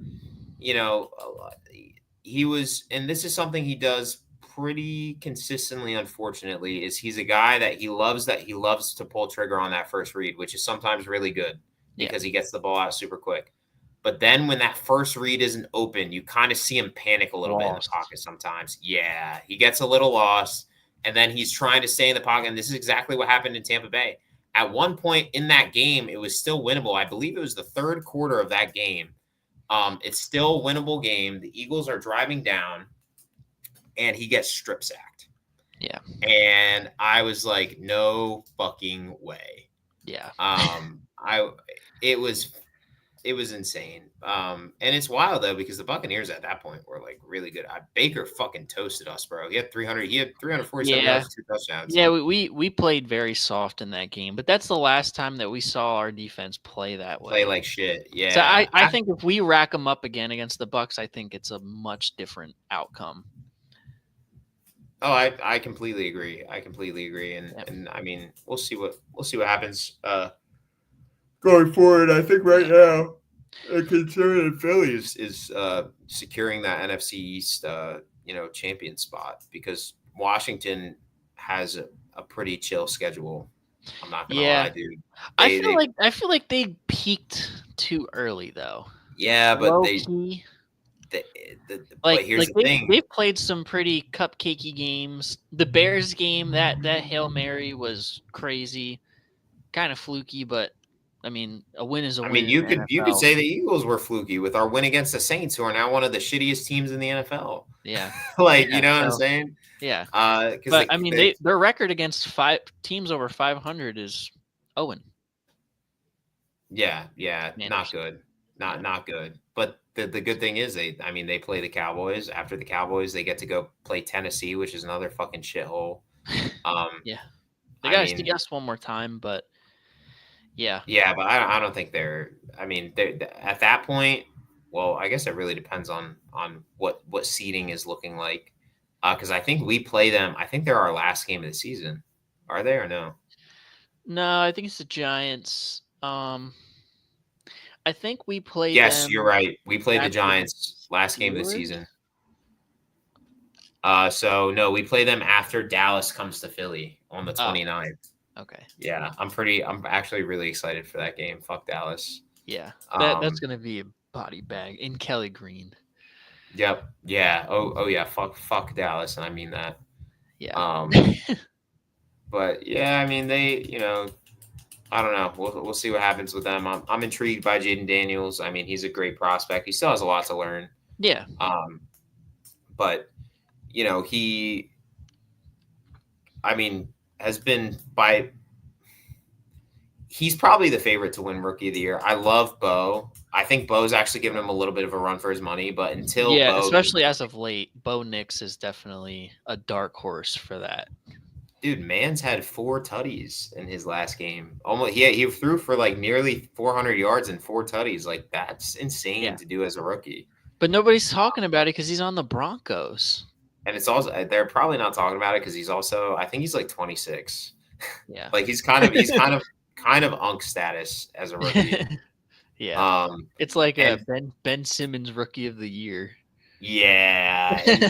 he was, and this is something he does pretty consistently, unfortunately, is he's a guy that he loves to pull trigger on that first read, which is sometimes really good because he gets the ball out super quick. But then when that first read isn't open, you kind of see him panic a little bit in the pocket sometimes. Yeah, he gets a little lost, and then he's trying to stay in the pocket, and this is exactly what happened in Tampa Bay. At one point in that game, it was still winnable. I believe it was the third quarter of that game. It's still a winnable game. The Eagles are driving down, and he gets strip sacked. Yeah. And I was like, no fucking way. Yeah. It was insane. And it's wild though, because the Buccaneers at that point were like really good. Baker fucking toasted us, bro. He had 347 yards, 2 touchdowns. Yeah, we played very soft in that game, but that's the last time that we saw our defense play that way. Play like shit. Yeah. So I think if we rack them up again against the Bucs, I think it's a much different outcome. Oh, I completely agree. And I mean, we'll see what happens going forward. I think right now, the concern in Philly is securing that NFC East champion spot, because Washington has a pretty chill schedule. I'm not gonna lie, dude. I feel like they peaked too early though. Yeah, but here's the thing. They've played some pretty cupcakey games. The Bears game, that Hail Mary was crazy, kind of fluky, but I mean, a win is a win. I mean, you could say the Eagles were fluky with our win against the Saints, who are now one of the shittiest teams in the NFL. Yeah, you know what I'm saying? Yeah. But I mean, their record against 5 teams over 500 is 0. Yeah, not good, not good. But the good thing is they play the Cowboys. After the Cowboys, they get to go play Tennessee, which is another fucking shithole. Yeah, they got to see us one more time, but yeah, but I don't think they're. I mean, at that point. Well, I guess it really depends on what seeding is looking like, because I think we play them. I think they're our last game of the season. Are they or no? No, I think it's the Giants. I think we play. Yes, you're right. We played the Giants last game of the season. So no, we play them after Dallas comes to Philly on the 29th. Okay. Yeah, I'm actually really excited for that game. Fuck Dallas. Yeah, that's gonna be a body bag in Kelly Green. Yep. Yeah. Oh yeah. Fuck Dallas, and I mean that. Yeah. Um, but yeah, I mean I don't know. We'll see what happens with them. I'm intrigued by Jaden Daniels. I mean, he's a great prospect. He still has a lot to learn. Yeah. Um, but he, I mean, has been by. He's probably the favorite to win Rookie of the Year. I love Bo. I think Bo's actually giving him a little bit of a run for his money, but until Yeah, Bo gets, especially as of late, Bo Nix is definitely a dark horse for that. dude, Man's had 4 tutties in his last game. Almost, he threw for like nearly 400 yards and 4 tutties. Like that's insane Yeah. to do as a rookie. But nobody's talking about it because he's on the Broncos. And it's also they're probably not talking about it because he's also I think he's like 26. Yeah. Like he's kind of unk status as a rookie. Yeah. It's like a and Ben Simmons Rookie of the Year. yeah. And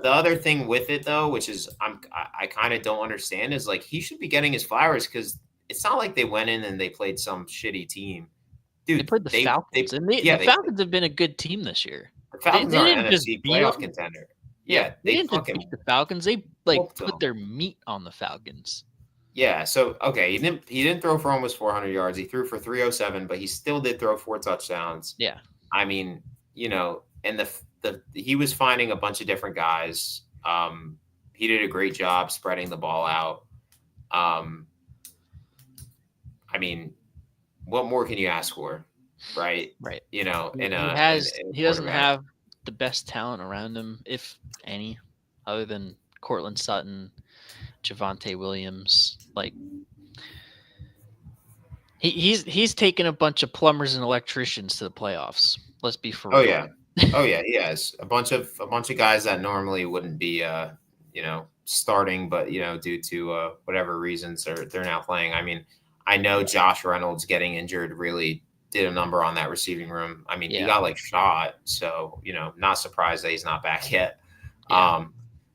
the other thing with it though, which is I kind of don't understand, is like he should be getting his flowers because it's not like they went in and they played some shitty team. Dude, They played the Falcons, and the Falcons have been a good team this year. The Falcons they are didn't an just NFC beat playoff them. contender. Yeah, they didn't just fucking beat the Falcons. They like whooped put them. their meat on the Falcons. Yeah, so okay, he didn't throw for almost 400 yards. He threw for 307, but he still did throw 4 touchdowns. Yeah. I mean, and he was finding a bunch of different guys. He did a great job spreading the ball out. I mean, what more can you ask for, right? Right. He doesn't have the best talent around him, if any, other than Cortland Sutton, Javonte Williams. Like he's taken a bunch of plumbers and electricians to the playoffs. Let's be for real. Oh yeah, he has a bunch of guys that normally wouldn't be starting, but due to whatever reasons they're now playing. I mean, I know Josh Reynolds getting injured really did a number on that receiving room. I mean, he got like shot, so not surprised that he's not back yet. Yeah.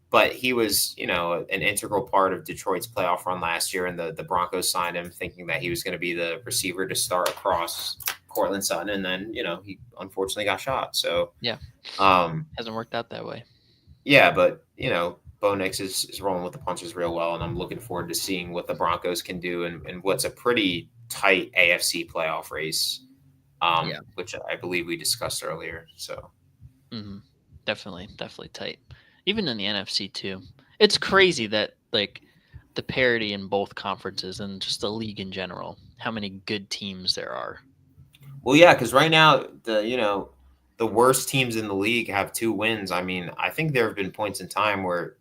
But he was, an integral part of Detroit's playoff run last year, and the Broncos signed him thinking that he was going to be the receiver to start across Cortland Sutton, and then he unfortunately got shot. So yeah, hasn't worked out that way. Yeah, but Bo Nix is rolling with the punches real well, and I'm looking forward to seeing what the Broncos can do and what's a pretty tight AFC playoff race, which I believe we discussed earlier. So definitely tight. Even in the NFC too. It's crazy that like the parity in both conferences and just the league in general, how many good teams there are. Well, yeah, because right now the worst teams in the league have 2 wins. I mean, I think there have been points in time where,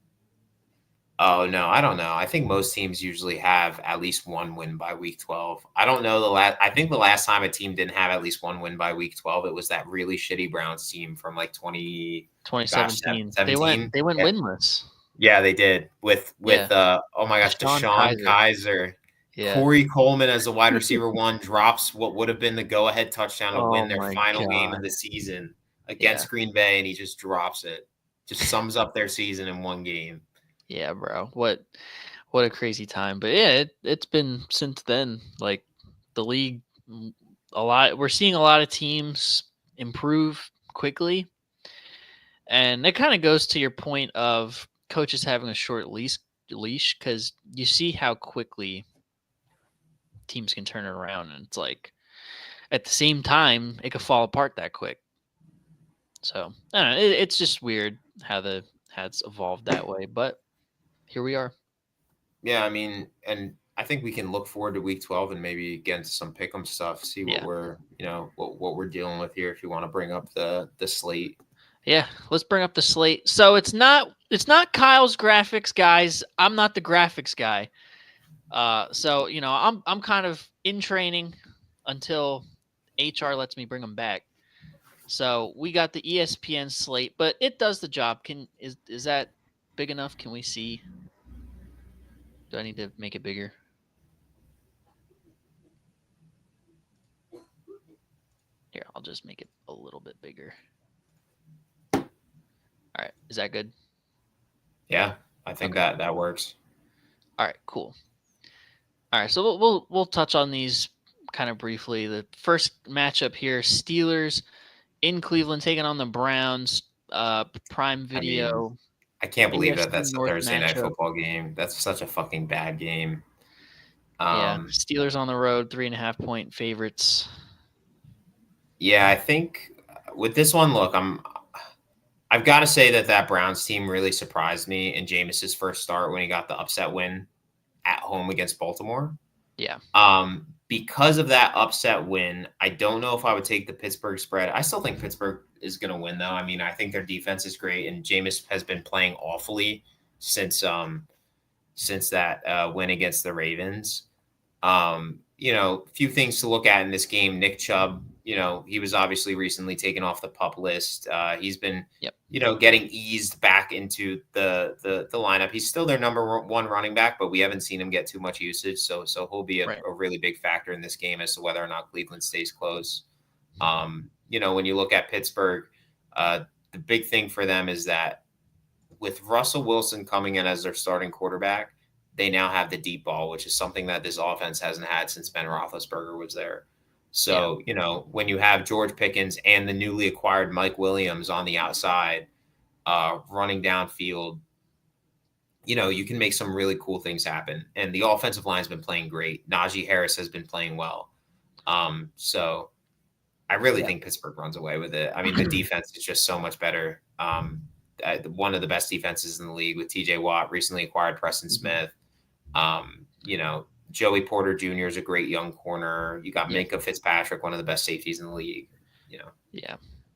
oh no, I don't know. I think most teams usually have at least 1 win by week 12. I don't know I think the last time a team didn't have at least 1 win by week 12, it was that really shitty Browns team from like 2017. They went winless. Yeah, they did with oh my gosh, Deshaun Kaiser. Yeah. Corey Coleman as the wide receiver 1 drops what would have been the go-ahead touchdown to win their final game of the season against Green Bay, and he just drops it. Just sums up their season in 1 game. Yeah, bro. What a crazy time. But yeah, it's been since then, like the league a lot. We're seeing a lot of teams improve quickly. And it kind of goes to your point of coaches having a short leash because you see how quickly teams can turn it around, and it's like at the same time it could fall apart that quick. So I don't know, it's just weird how it's evolved that way, but here we are. Yeah, I mean, and I think we can look forward to week 12 and maybe get into some pick'em stuff, see what we're what we're dealing with here. If you want to bring up the slate. Yeah, let's bring up the slate. So it's not Kyle's graphics, guys. I'm not the graphics guy. So I'm kind of in training until HR lets me bring them back. So we got the ESPN slate, but it does the job. Is that big enough? Can we see? Do I need to make it bigger? Here, I'll just make it a little bit bigger. All right, is that good? Yeah, I think that works. All right, cool. All right, so we'll touch on these kind of briefly. The first matchup here, Steelers in Cleveland taking on the Browns. Prime Video. I can't believe that AFC that's a North Thursday night matchup. football game. That's such a fucking bad game. Yeah, Steelers on the road, 3.5-point favorites. Yeah, I think with this one, look, I've got to say that Browns team really surprised me in Jameis's first start when he got the upset win at home against Baltimore. Yeah. Because of that upset win, I don't know if I would take the Pittsburgh spread. I still think Pittsburgh is going to win, though. I mean, I think their defense is great, and Jameis has been playing awfully since that win against the Ravens. A few things to look at in this game. Nick Chubb, he was obviously recently taken off the PUP list. He's been, getting eased back into the lineup. He's still their number one running back, but we haven't seen him get too much usage. So he'll be a really big factor in this game as to whether or not Cleveland stays close. When you look at Pittsburgh, the big thing for them is that with Russell Wilson coming in as their starting quarterback, they now have the deep ball, which is something that this offense hasn't had since Ben Roethlisberger was there. So, when you have George Pickens and the newly acquired Mike Williams on the outside running downfield, you can make some really cool things happen. And the offensive line has been playing great. Najee Harris has been playing well. So I really think Pittsburgh runs away with it. I mean, the defense is just so much better. One of the best defenses in the league with TJ Watt, recently acquired Preston Smith. Joey Porter Jr. is a great young corner. You got Minkah Fitzpatrick, one of the best safeties in the league.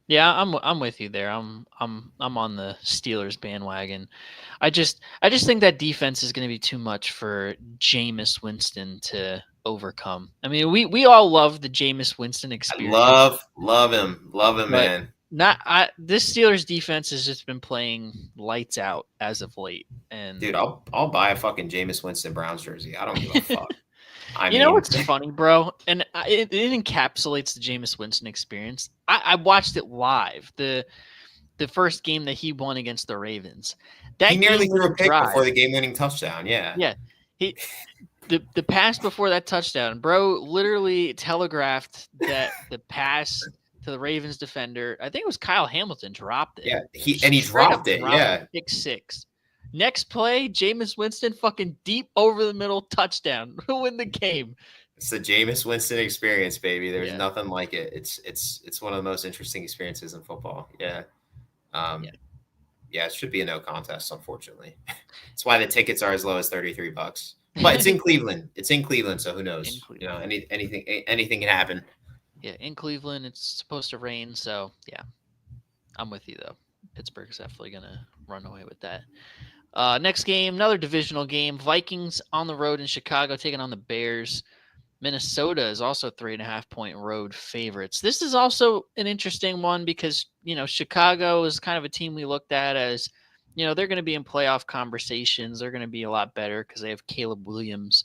Yeah, I'm with you there. I'm on the Steelers bandwagon. I just think that defense is going to be too much for Jameis Winston to overcome. I mean, we all love the Jameis Winston experience. I love him, man. This Steelers defense has just been playing lights out as of late. And dude, I'll buy a fucking Jameis Winston Browns jersey. I don't give a fuck. know what's funny, bro? And it encapsulates the Jameis Winston experience. I watched it live. The first game that he won against the Ravens. He nearly threw a pick before the game-winning touchdown. Yeah. Yeah. The pass before that touchdown, bro, literally telegraphed that the pass to the Ravens defender, I think it was Kyle Hamilton, dropped it. Yeah, he dropped it. Yeah. Pick six. Next play, Jameis Winston fucking deep over the middle touchdown. Win the game. It's the Jameis Winston experience, baby. There's nothing like it. It's one of the most interesting experiences in football. Yeah. It should be a no contest, unfortunately. That's why the tickets are as low as $33. But it's in Cleveland. So who knows? Anything can happen. Yeah, in Cleveland, it's supposed to rain, so yeah. I'm with you though. Pittsburgh's definitely gonna run away with that. Next game, another divisional game. Vikings on the road in Chicago taking on the Bears. Minnesota is also 3.5-point road favorites. This is also an interesting one because, Chicago is kind of a team we looked at as, they're going to be in playoff conversations. They're going to be a lot better because they have Caleb Williams.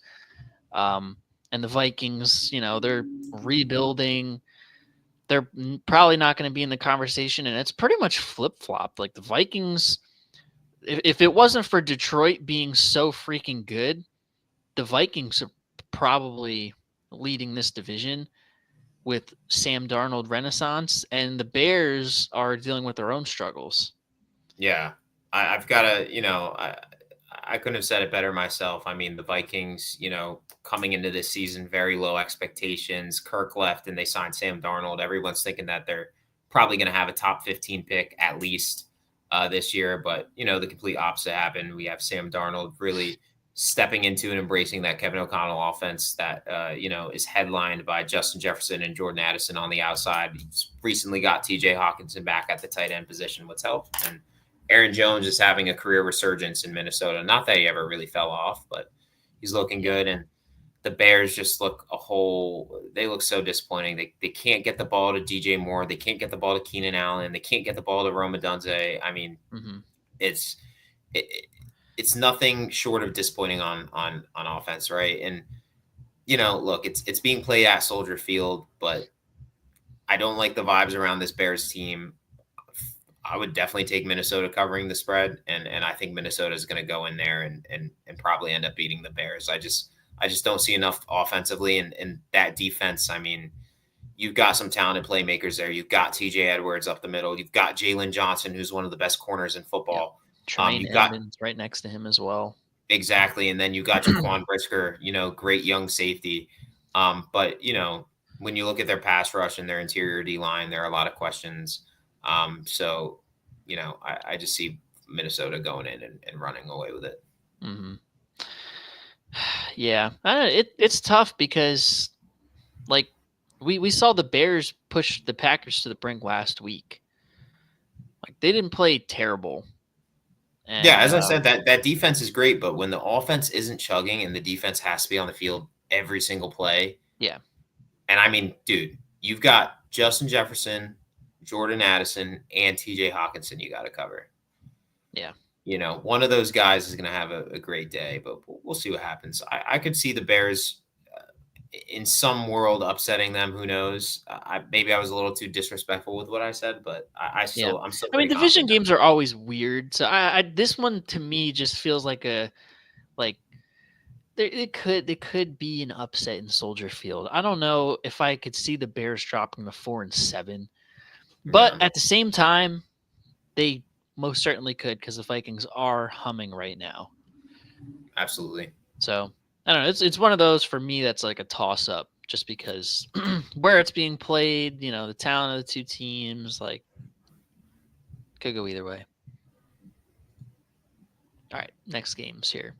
And the Vikings, they're rebuilding. They're probably not going to be in the conversation. And it's pretty much flip-flopped. Like the Vikings, if it wasn't for Detroit being so freaking good, the Vikings are probably leading this division with Sam Darnold renaissance, and the Bears are dealing with their own struggles. Yeah, I've got to, I couldn't have said it better myself. I mean, the Vikings, coming into this season, very low expectations. Kirk left and they signed Sam Darnold. Everyone's thinking that they're probably going to have a top 15 pick at least this year. But, the complete opposite happened. We have Sam Darnold really stepping into and embracing that Kevin O'Connell offense that, is headlined by Justin Jefferson and Jordan Addison on the outside. He's recently got TJ Hawkinson back at the tight end position, what's helped. And Aaron Jones is having a career resurgence in Minnesota. Not that he ever really fell off, but he's looking good. And the Bears just look they look so disappointing. They can't get the ball to DJ Moore. They can't get the ball to Keenan Allen. They can't get the ball to Rome Odunze. I mean, it's nothing short of disappointing on offense, right? And, look, it's being played at Soldier Field, but I don't like the vibes around this Bears team. I would definitely take Minnesota covering the spread, and I think Minnesota is going to go in there and probably end up beating the Bears. I just don't see enough offensively, and that defense. I mean, you've got some talented playmakers there. You've got TJ Edwards up the middle. You've got Jalen Johnson, who's one of the best corners in football. Tremaine You've got Edmonds right next to him as well. exactly, and then you got Jaquan Brisker, great young safety. But when you look at their pass rush and their interior D line, there are a lot of questions. So I just see Minnesota going in and running away with it. Mm-hmm. Yeah, it's tough because, like, we saw the Bears push the Packers to the brink last week. Like, they didn't play terrible. And, yeah, as I said, that defense is great, but when the offense isn't chugging and the defense has to be on the field every single play. Yeah. And I mean, dude, you've got Justin Jefferson, Jordan Addison, and TJ Hawkinson you got to cover. Yeah. One of those guys is going to have a great day, but we'll see what happens. I could see the Bears in some world upsetting them. Who knows? Maybe I was a little too disrespectful with what I said, but I'm still. I mean, division games are always weird. So this one to me just feels like it could be an upset in Soldier Field. I don't know if I could see the Bears dropping to 4-7, but at the same time, they most certainly could, because the Vikings are humming right now. Absolutely. So I don't know. It's one of those for me that's like a toss up, just because where it's being played, the talent of the two teams, like, could go either way. All right, next games here.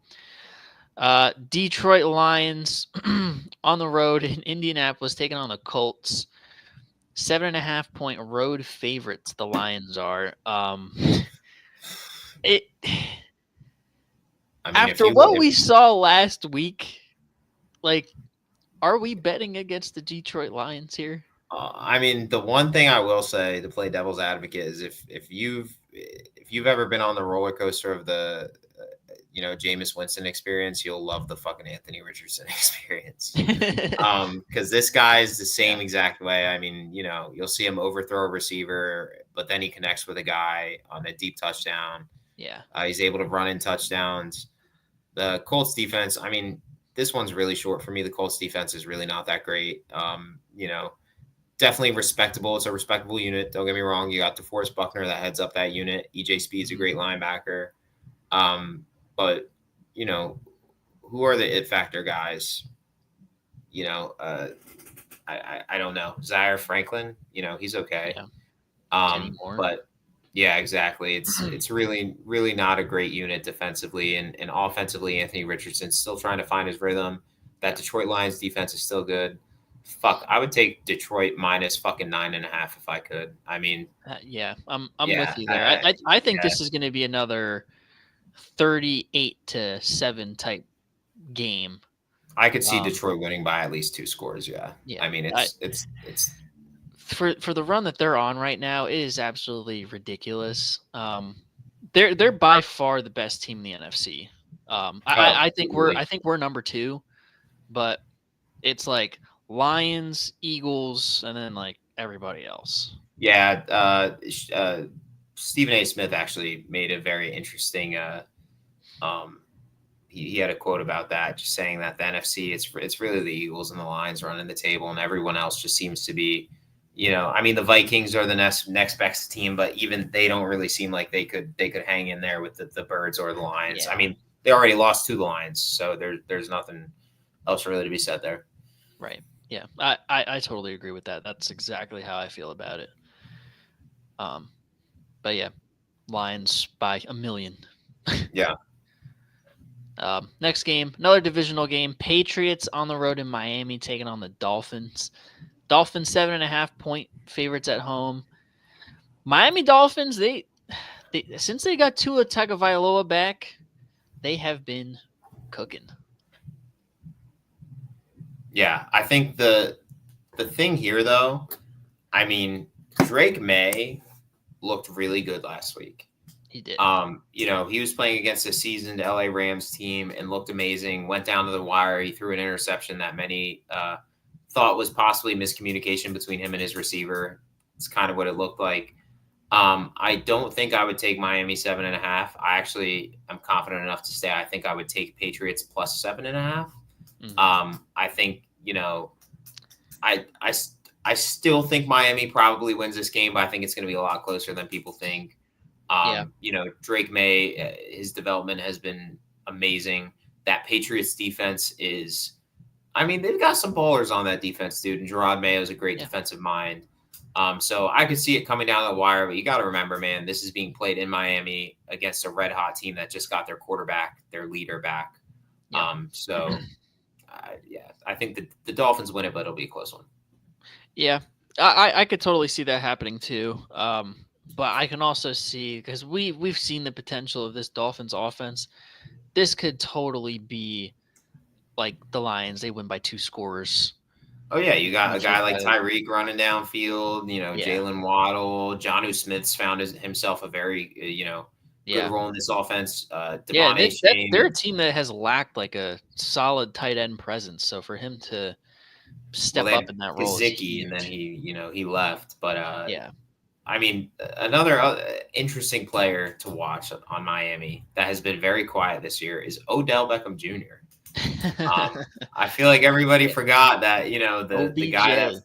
Detroit Lions on the road in Indianapolis, taking on the Colts. 7.5-point road favorites. The Lions are. After what we saw last week, like, are we betting against the Detroit Lions here? I mean, the one thing I will say to play devil's advocate is if you've ever been on the roller coaster of the Jameis Winston experience, you'll love the fucking Anthony Richardson experience. Because this guy is the same exact way. I mean, you'll see him overthrow a receiver, but then he connects with a guy on a deep touchdown. Yeah. He's able to run in touchdowns. The Colts defense, I mean, this one's really short for me. The Colts defense is really not that great. Definitely respectable. It's a respectable unit. Don't get me wrong. You got DeForest Buckner that heads up that unit. EJ Speed's a great linebacker. But, who are the it factor guys? I don't know. Zaire Franklin, he's okay. Yeah. But yeah, exactly. It's really, really not a great unit defensively, and offensively, Anthony Richardson's still trying to find his rhythm. That Detroit Lions defense is still good. Fuck, I would take Detroit minus fucking 9.5 if I could. I mean, I'm with you there. I think this is going to be another 38-7 type game. I could see Detroit winning by at least 2 scores. Yeah. I mean, it's for the run that they're on right now, it is absolutely ridiculous. They're by far the best team in the NFC. I think we're number 2, but it's like Lions, Eagles, and then like everybody else. Yeah. Stephen A. Smith actually made a very interesting. He had a quote about that, just saying that the NFC, it's really the Eagles and the Lions running the table, and everyone else just seems to be, I mean, the Vikings are the next best team, but even they don't really seem like they could hang in there with the Birds or the Lions. Yeah. I mean, they already lost to the Lions, so there's nothing else really to be said there. Right. Yeah, I totally agree with that. That's exactly how I feel about it. But yeah, Lions by 1 million. Yeah. Next game, another divisional game. Patriots on the road in Miami taking on the Dolphins. Dolphins 7.5-point favorites at home. Miami Dolphins, they since they got Tua Tagovailoa back, they have been cooking. Yeah, I think the thing here, though, I mean, Drake May looked really good last week. He did. He was playing against a seasoned LA Rams team and looked amazing. Went down to the wire. He threw an interception that many thought was possibly miscommunication between him and his receiver. It's kind of what it looked like. I don't think I would take Miami 7.5. I actually am confident enough to say I think I would take Patriots plus 7.5. I think, I still think Miami probably wins this game, but I think it's going to be a lot closer than people think. Yeah. Drake May, his development has been amazing. That Patriots defense is, I mean, they've got some ballers on that defense, dude. And Gerard Mayo is a great Yeah. defensive mind. So I could see it coming down the wire, but you got to remember, man, this is being played in Miami against a red hot team that just got their quarterback, their leader back. Yeah. I think the Dolphins win it, but it'll be a close one. Yeah, I could totally see that happening too. But I can also see, because we've seen the potential of this Dolphins offense. This could totally be like the Lions. They win by 2 scores. Oh yeah, you got a guy like Like, Tyreek running downfield. Jalen Waddle, Jonnu Smith's found himself a very good role in this offense. Yeah, Devon they're a team that has lacked like a solid tight end presence. So for him to step up in that role, Gesicki, and then he left. But yeah, I mean, another interesting player to watch on Miami that has been very quiet this year is Odell Beckham Jr. I feel like everybody forgot that the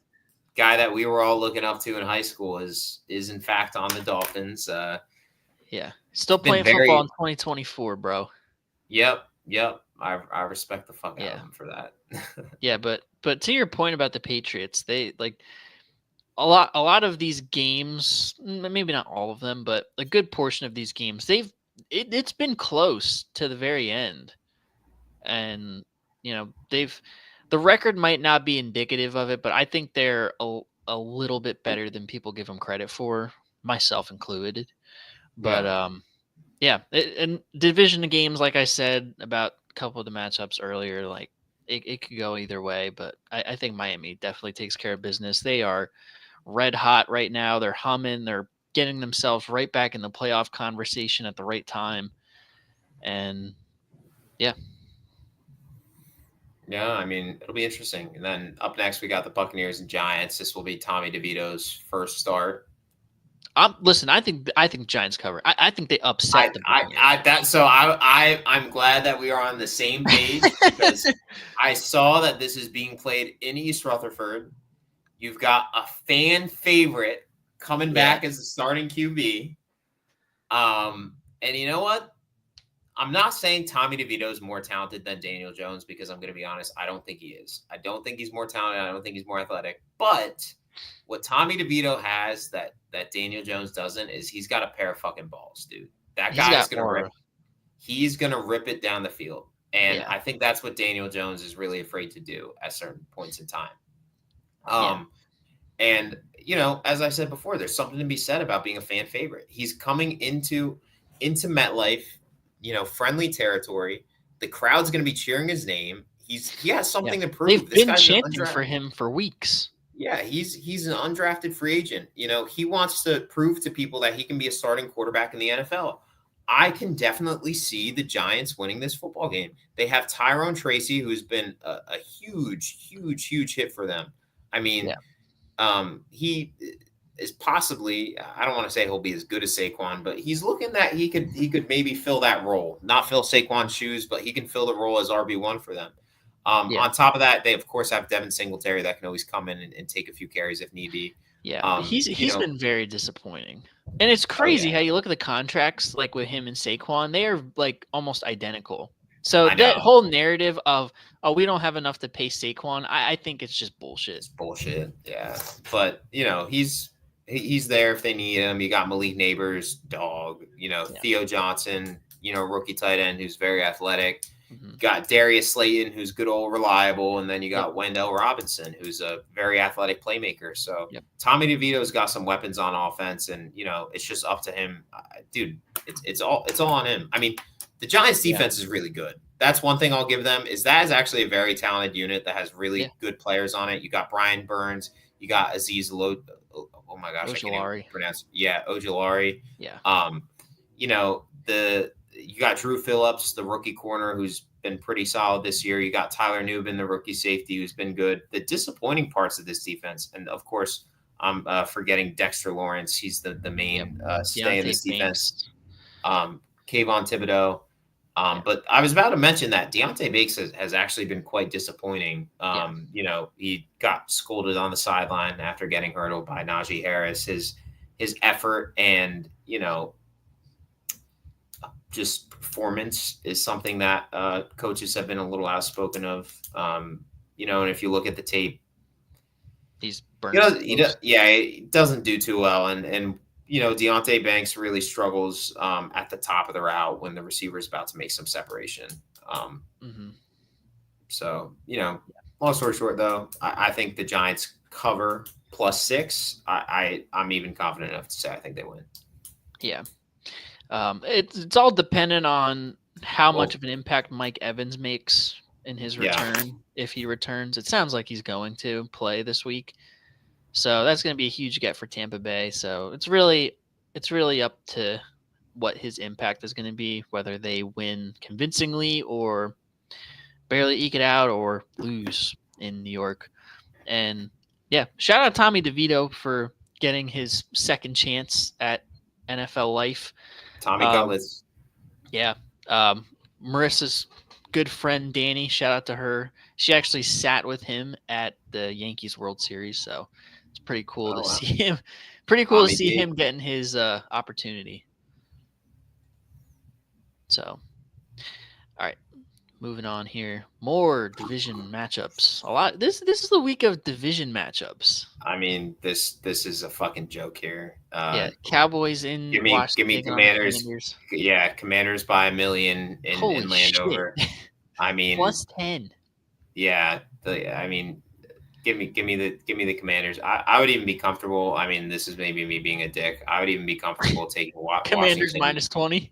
guy that we were all looking up to in high school is in fact on the Dolphins. Yeah, still playing football in 2024, bro. Yep. I respect the fuck out of him for that. Yeah, but to your point about the Patriots, they like a lot of these games, maybe not all of them, but a good portion of these games, it's been close to the very end. And the record might not be indicative of it, but I think they're a little bit better than people give them credit for, myself included. But and division games, like I said about a couple of the matchups earlier, like it could go either way. But I think Miami definitely takes care of business. They are red hot right now. They're humming. They're getting themselves right back in the playoff conversation at the right time. And yeah. Yeah, I mean, it'll be interesting. And then up next, we got the Buccaneers and Giants. This will be Tommy DeVito's first start. Listen, I think Giants cover. I think they upset the Buccaneers. I'm glad that we are on the same page because I saw that this is being played in East Rutherford. You've got a fan favorite coming back as the starting QB. And you know what? I'm not saying Tommy DeVito is more talented than Daniel Jones because I'm going to be honest, I don't think he is. I don't think he's more talented. I don't think he's more athletic. But what Tommy DeVito has that Daniel Jones doesn't is he's got a pair of fucking balls, dude. That guy's going to rip. He's going to rip it down the field. And I think that's what Daniel Jones is really afraid to do at certain points in time. And, as I said before, there's something to be said about being a fan favorite. He's coming into MetLife, friendly territory. The crowd's going to be cheering his name. He has something to prove. They've been chanting for him for weeks. Yeah, he's an undrafted free agent. He wants to prove to people that he can be a starting quarterback in the NFL. I can definitely see the Giants winning this football game. They have Tyrone Tracy, who's been a huge hit for them. I mean, he is possibly, I don't want to say he'll be as good as Saquon, but he's looking that he could maybe fill that role. Not fill Saquon's shoes, but he can fill the role as RB1 for them. On top of that, they of course have Devin Singletary that can always come in and take a few carries if need be. Yeah, he's been very disappointing. And it's crazy how you look at the contracts, like with him and Saquon, they are like almost identical. So that whole narrative of, we don't have enough to pay Saquon, I think it's just bullshit. It's bullshit, yeah. But, he's there if they need him. You got Malik Neighbors, dog, Theo Johnson, rookie tight end who's very athletic. Mm-hmm. You got Darius Slayton, who's good old reliable, and then you got Wendell Robinson, who's a very athletic playmaker. So Tommy DeVito's got some weapons on offense, and it's just up to him, dude. It's all on him. I mean, the Giants' defense is really good. That's one thing I'll give them is that is actually a very talented unit that has really good players on it. You got Brian Burns, you got Aziz oh my gosh, Ojulari. I can't even pronounce. Yeah, Ojulari. Yeah. You got Drew Phillips, the rookie corner, who's been pretty solid this year. You got Tyler Nubin, the rookie safety, who's been good. The disappointing parts of this defense, and of course, I'm forgetting Dexter Lawrence. He's the main stay in this defense. Kayvon Thibodeau. But I was about to mention that Deontay Banks has actually been quite disappointing. Yeah. He got scolded on the sideline after getting hurdled by Najee Harris. His effort and just performance is something that coaches have been a little outspoken of. And if you look at the tape, He's burnt. he doesn't do too well, and Deontay Banks really struggles at the top of the route when the receiver is about to make some separation. So, long story short, though, I think the Giants cover +6. I'm even confident enough to say I think they win. Yeah. It's all dependent on how much of an impact Mike Evans makes in his return, if he returns. It sounds like he's going to play this week. So that's going to be a huge get for Tampa Bay. So it's really up to what his impact is going to be, whether they win convincingly or barely eke it out or lose in New York. And yeah, shout out Tommy DeVito for getting his second chance at NFL life. Tommy Cutlets. Yeah. Marissa's good friend Danny, shout out to her. She actually sat with him at the Yankees World Series, so it's pretty cool to see him. Pretty cool Tommy to see him getting his opportunity. So, all right, moving on here. More division matchups. A lot. This is the week of division matchups. I mean, this is a fucking joke here. Cowboys in give me Commanders. Yeah, Commanders by 1 million in Landover. Shit. I mean, +10. Yeah, give me the Commanders. I would even be comfortable. I mean, this is maybe me being a dick. I would even be comfortable taking Commanders -20.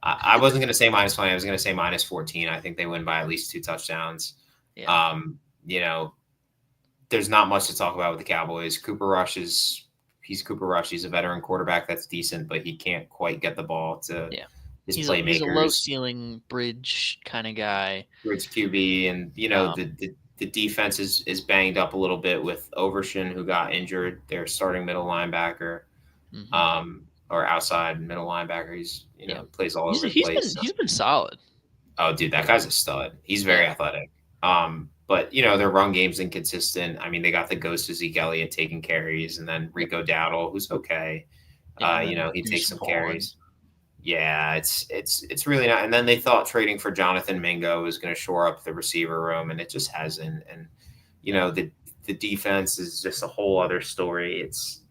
I wasn't going to say -20. I was going to say -14. I think they win by at least 2 touchdowns. Yeah. There's not much to talk about with the Cowboys. Cooper Rush. He's a veteran quarterback that's decent, but he can't quite get the ball to his playmakers. He's a low ceiling bridge kind of guy. Bridge QB, and the defense is banged up a little bit with Overshin, who got injured. Their starting middle linebacker, or outside middle linebacker. He's plays all over the place. He's been solid. Oh, dude, that guy's a stud. He's very athletic. But their run game's inconsistent. I mean, they got the ghost of Zeke Elliott taking carries, and then Rico Dowdle, who's okay. He takes some carries. Yeah, it's really not. And then they thought trading for Jonathan Mingo was going to shore up the receiver room, and it just hasn't. And the defense is just a whole other story. It's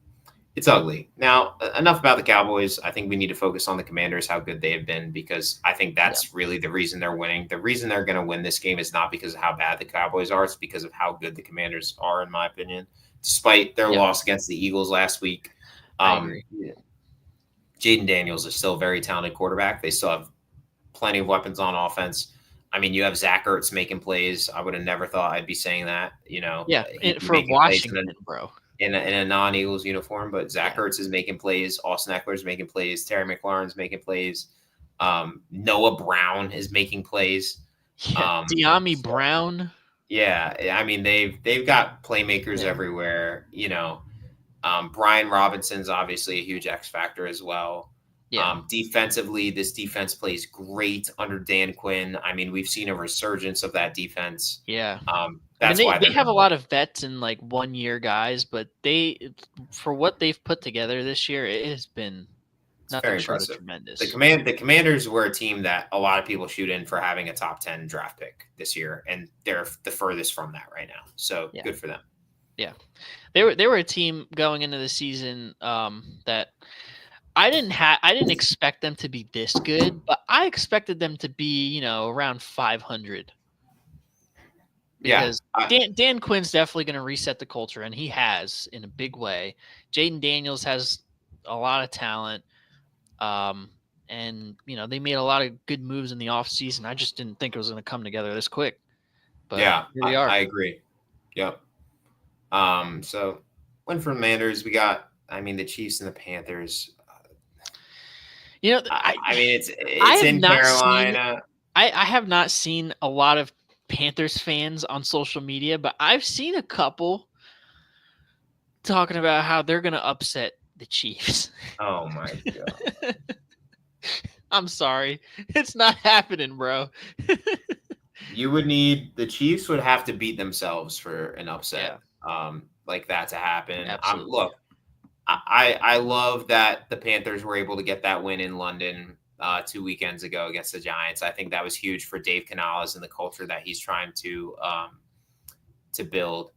ugly. Now, enough about the Cowboys. I think we need to focus on the Commanders, how good they have been, because I think that's really the reason they're winning. The reason they're going to win this game is not because of how bad the Cowboys are. It's because of how good the Commanders are, in my opinion, despite their loss against the Eagles last week. I agree. Jaden Daniels is still a very talented quarterback. They still have plenty of weapons on offense. I mean, you have Zach Ertz making plays. I would have never thought I'd be saying that, for Washington, bro. In a non-Eagles uniform, but Zach Ertz is making plays. Austin Eckler's making plays. Terry McLaurin's making plays. Noah Brown is making plays. De'Ami Brown. Yeah, I mean they've got playmakers everywhere. Brian Robinson's obviously a huge X factor as well. Yeah. Defensively, this defense plays great under Dan Quinn. I mean, we've seen a resurgence of that defense. Yeah. That's why they have a lot of vets and 1-year guys, but for what they've put together this year, it has been nothing short of tremendous. The Commanders were a team that a lot of people shoot in for having a top 10 draft pick this year, and they're the furthest from that right now. So good for them. Yeah, they were a team going into the season that I didn't expect them to be this good, but I expected them to be around 500. Because Dan Quinn's definitely going to reset the culture, and he has in a big way. Jaden Daniels has a lot of talent, and they made a lot of good moves in the offseason. I just didn't think it was going to come together this quick. But here we are. I agree. Yep. So went from Commanders. We got, the Chiefs and the Panthers. It's in Carolina. I have not seen a lot of Panthers fans on social media, but I've seen a couple talking about how they're going to upset the Chiefs. Oh my God. I'm sorry. It's not happening, bro. The Chiefs would have to beat themselves for an Yeah, upset like that to happen. absolutely. Look, I love that the Panthers were able to get that win in London 2 weekends ago against the Giants. I think that was huge for Dave Canales and the culture that he's trying to build.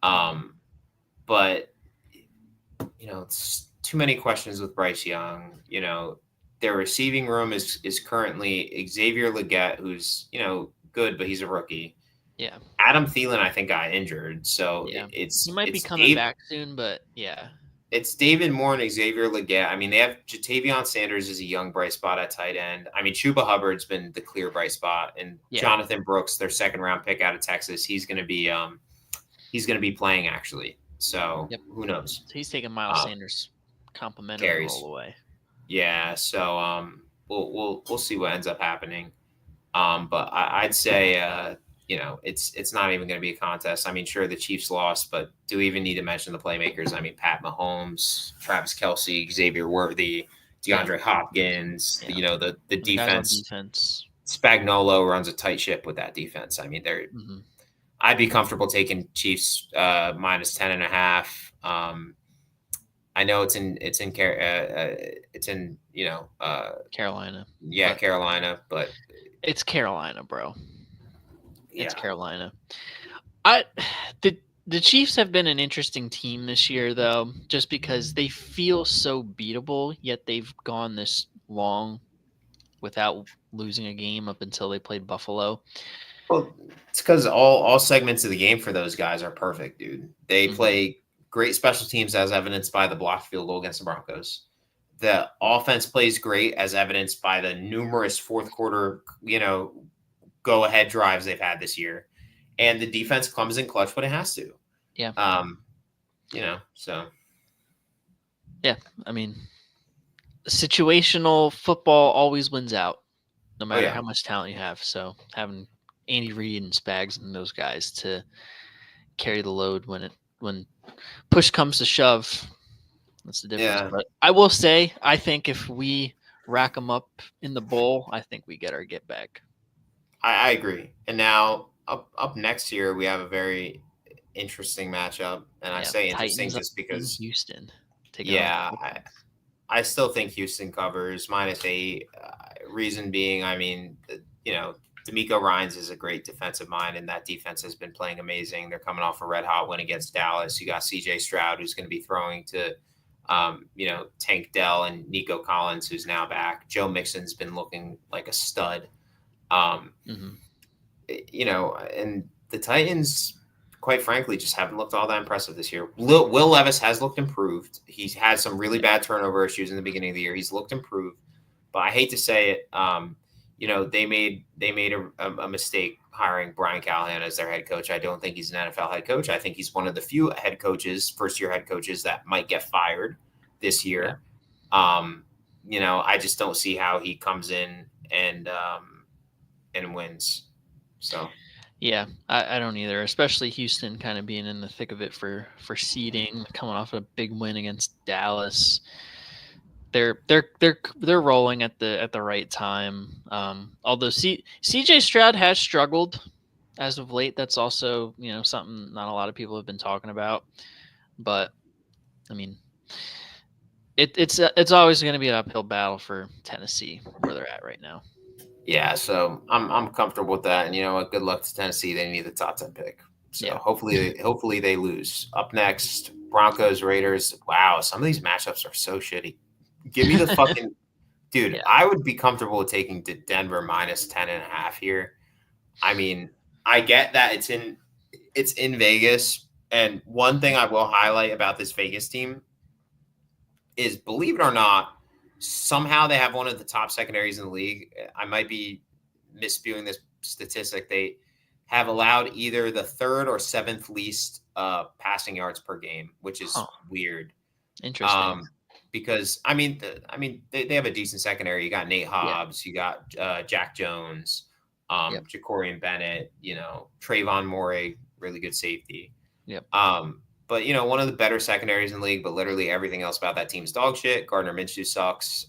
But it's too many questions with Bryce Young. Their receiving room is currently Xavier Legette, who's good, but he's a rookie. Yeah, Adam Thielen, I think, got injured, so yeah. it's He might be it's coming Dave. back soon, but yeah. It's David Moore and Xavier Legette. I mean, they have Jatavion Sanders is a young bright spot at tight end. I mean, Chuba Hubbard's been the clear bright spot, and Yeah. Jonathan Brooks, their second round pick out of Texas, he's going to be playing actually. So who knows? So he's taking Miles Sanders' complimentary carries. roll away. Yeah. So we'll see what ends up happening. But I'd say it's not even going to be a contest. I mean, sure, the Chiefs lost, but do we even need to mention the playmakers? I mean, Pat Mahomes, Travis Kelce, Xavier Worthy, DeAndre Hopkins. Yeah. The The guys on defense. defense. Spagnuolo runs a tight ship with that defense. I mean, I'd be comfortable taking Chiefs minus 10.5. I know it's in Carolina. Yeah, Carolina, but it's Carolina, bro. It's yeah. Carolina. The Chiefs have been an interesting team this year, though, just because they feel so beatable, yet they've gone this long without losing a game up until they played Buffalo. Well, it's because all segments of the game for those guys are perfect, dude. They play great special teams, as evidenced by the blocked field goal against the Broncos. The offense plays great, as evidenced by the numerous fourth quarter, go ahead drives they've had this year. And the defense comes in clutch when it has to. Yeah. So. Yeah, I mean, situational football always wins out, no matter how much talent you have. So having Andy Reid and Spags and those guys to carry the load when push comes to shove, that's the difference. Yeah. But I will say, I think if we rack them up in the bowl, I think we get our get back. I agree. And now up next year, we have a very interesting matchup. And I say interesting Titans just because Houston. I still think Houston covers -8. Reason being, I mean, D'Amico Ryans is a great defensive mind, and that defense has been playing amazing. They're coming off a red hot win against Dallas. You got C.J. Stroud, who's going to be throwing to, Tank Dell and Nico Collins, who's now back. Joe Mixon's been looking like a stud. And the Titans, quite frankly, just haven't looked all that impressive this year. Will Levis has looked improved. He's had some really bad turnover issues in the beginning of the year. He's looked improved, but I hate to say it. They made a mistake hiring Brian Callahan as their head coach. I don't think he's an NFL head coach. I think he's one of the few first-year head coaches that might get fired this year. Yeah. I just don't see how he comes in and wins. So. Yeah, I don't either, especially Houston kind of being in the thick of it for seeding, coming off a big win against Dallas. They're rolling at the right time. Although CJ Stroud has struggled as of late. That's also something not a lot of people have been talking about. But I mean, it's always going to be an uphill battle for Tennessee where they're at right now. Yeah, so I'm comfortable with that, and you know what? Good luck to Tennessee. They need the top 10 pick. So hopefully they lose. Up next, Broncos Raiders. Wow, some of these matchups are so shitty. Give me the fucking dude. Yeah. I would be comfortable with taking Denver minus 10.5 here. I mean, I get that it's in Vegas, and one thing I will highlight about this Vegas team is, believe it or not, somehow they have one of the top secondaries in the league. I might be misspewing this statistic. They have allowed either the third or seventh least passing yards per game, which is weird. Interesting. Because they have a decent secondary. You got Nate Hobbs, you got Jack Jones, Jacorian Bennett, Trayvon Morey, really good safety. Yep. But one of the better secondaries in the league, but literally everything else about that team's dog shit. Gardner Minshew sucks.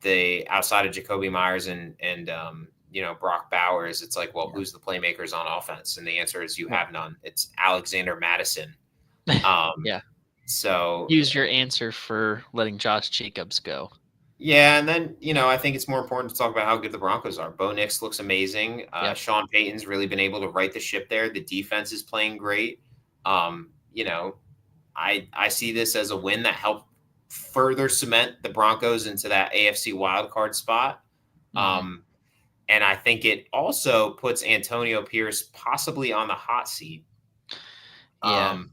they outside of Jacoby Myers and Brock Bowers, it's like, well, Yeah. who's the playmakers on offense? And the answer is you Yeah. have none. It's Alexander Madison. Um, Yeah. So Use your answer for letting Josh Jacobs go. yeah, and then I think it's more important to talk about how good the Broncos are. Bo Nix looks amazing. Yep. Sean Payton's really been able to right the ship there. The defense is playing great. I see this as a win that helped further cement the Broncos into that AFC wildcard spot. And I think it also puts Antonio Pierce possibly on the hot seat. Yeah.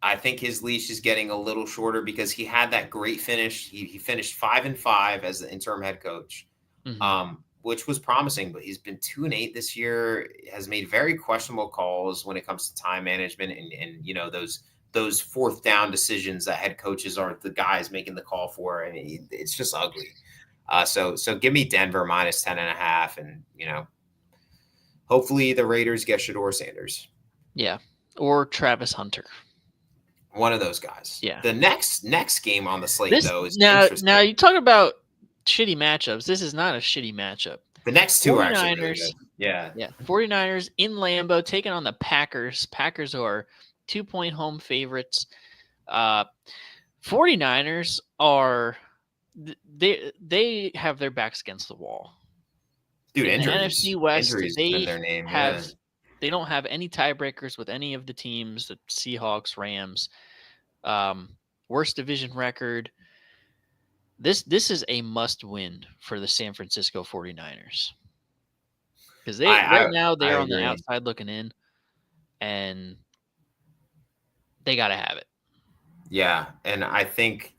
I think his leash is getting a little shorter because he had that great finish. He finished 5-5 as the interim head coach, which was promising. But he's been 2-8 this year. Has made very questionable calls when it comes to time management and those fourth down decisions that head coaches aren't the guys making the call for. And it's just ugly. So give me Denver minus 10.5, and hopefully the Raiders get Shedeur Sanders. Yeah, or Travis Hunter. One of those guys. Yeah. The next game on the slate, though, is now interesting. you talk about shitty matchups. This is not a shitty matchup. The next two are actually really good. Yeah. 49ers in Lambeau taking on the Packers. Packers are 2-point home favorites. 49ers are they have their backs against the wall. Dude, in injuries. The NFC West, injuries they in their name. They don't have any tiebreakers with any of the teams, the Seahawks, Rams. Worst division record. This is a must win for the San Francisco 49ers. Because right now they're on the outside looking in, and they got to have it. Yeah, and I think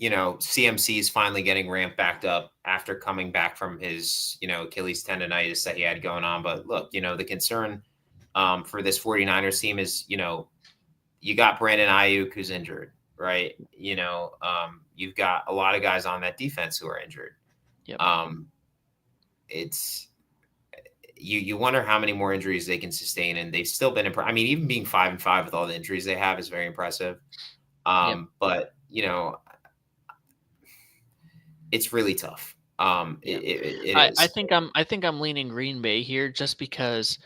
CMC is finally getting ramped back up after coming back from his Achilles tendonitis that he had going on. But look, the concern for this 49ers team is you got Brandon Ayuk who's injured, right? You've got a lot of guys on that defense who are injured. Yep. It's you wonder how many more injuries they can sustain, and they've still been even being 5-5 with all the injuries they have is very impressive. But it's really tough. It is. I think I'm leaning Green Bay here just because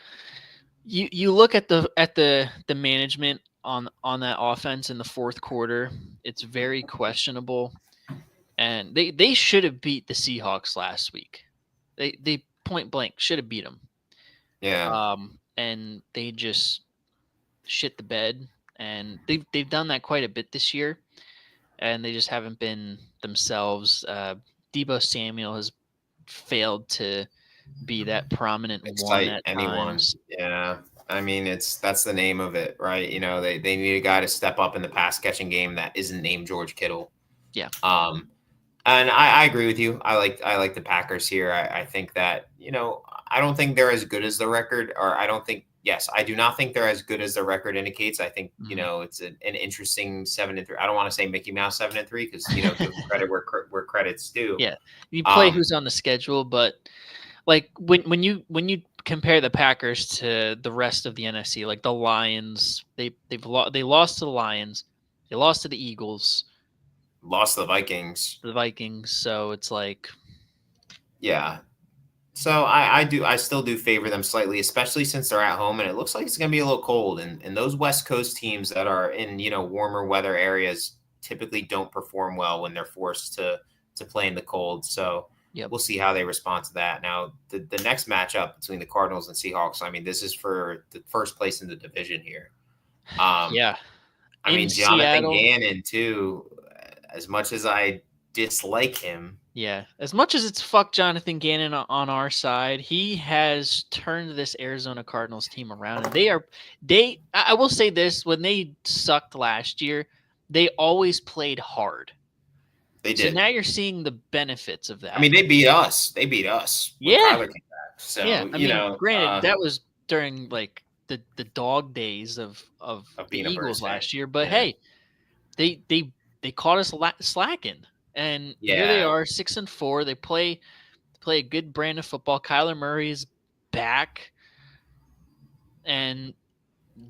you look at the management on that offense in the fourth quarter. It's very questionable, and they should have beat the Seahawks last week. They point blank should have beat them. Yeah. And they just shit the bed, and they've done that quite a bit this year, and they just haven't been themselves. Deebo Samuel has failed to be that prominent excite one at anyone. times. Yeah. That's the name of it, right? They need a guy to step up in the pass catching game that isn't named George Kittle. Yeah. And I agree with you. I like the Packers here. I think that, I don't think they're as good as the record, or I do not think they're as good as the record indicates. I think, it's an interesting 7-3. I don't want to say Mickey Mouse 7-3 because, give credit where credit's due. Yeah. You play who's on the schedule, but like when you compare the Packers to the rest of the NFC, like the Lions, they lost to the Lions, they lost to the Eagles, lost to the Vikings. So it's like, yeah. So I still do favor them slightly, especially since they're at home, and it looks like it's going to be a little cold. And those West Coast teams that are in warmer weather areas typically don't perform well when they're forced to play in the cold. So we'll see how they respond to that. Now the next matchup between the Cardinals and Seahawks, this is for the first place in the division here. Yeah. Jonathan Seattle, Gannon too. As much as I dislike him. Yeah. As much as it's fuck Jonathan Gannon on our side, he has turned this Arizona Cardinals team around. And I will say this, when they sucked last year, they always played hard. They did. So now you're seeing the benefits of that. They beat us. Yeah. Tyler came back. So, granted, that was during like the dog days of the Eagles last year. But hey, they caught us slacking. And here they are, 6-4. They play a good brand of football. Kyler Murray's back, and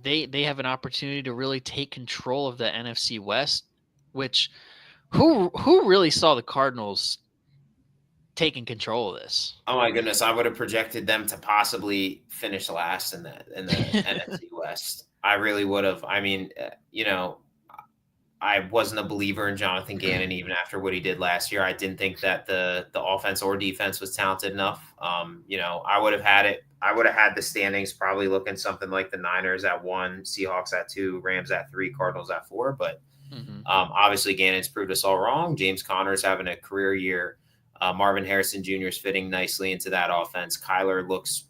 they have an opportunity to really take control of the NFC West. Which who really saw the Cardinals taking control of this. Oh my goodness, I would have projected them to possibly finish last in the NFC West. I really would have. I mean, I wasn't a believer in Jonathan Gannon even after what he did last year. I didn't think that the offense or defense was talented enough. I would have had it. I would have had the standings probably looking something like the Niners at 1, Seahawks at 2, Rams at 3, Cardinals at 4. But obviously, Gannon's proved us all wrong. James Conner's having a career year. Marvin Harrison Jr. is fitting nicely into that offense. Kyler looks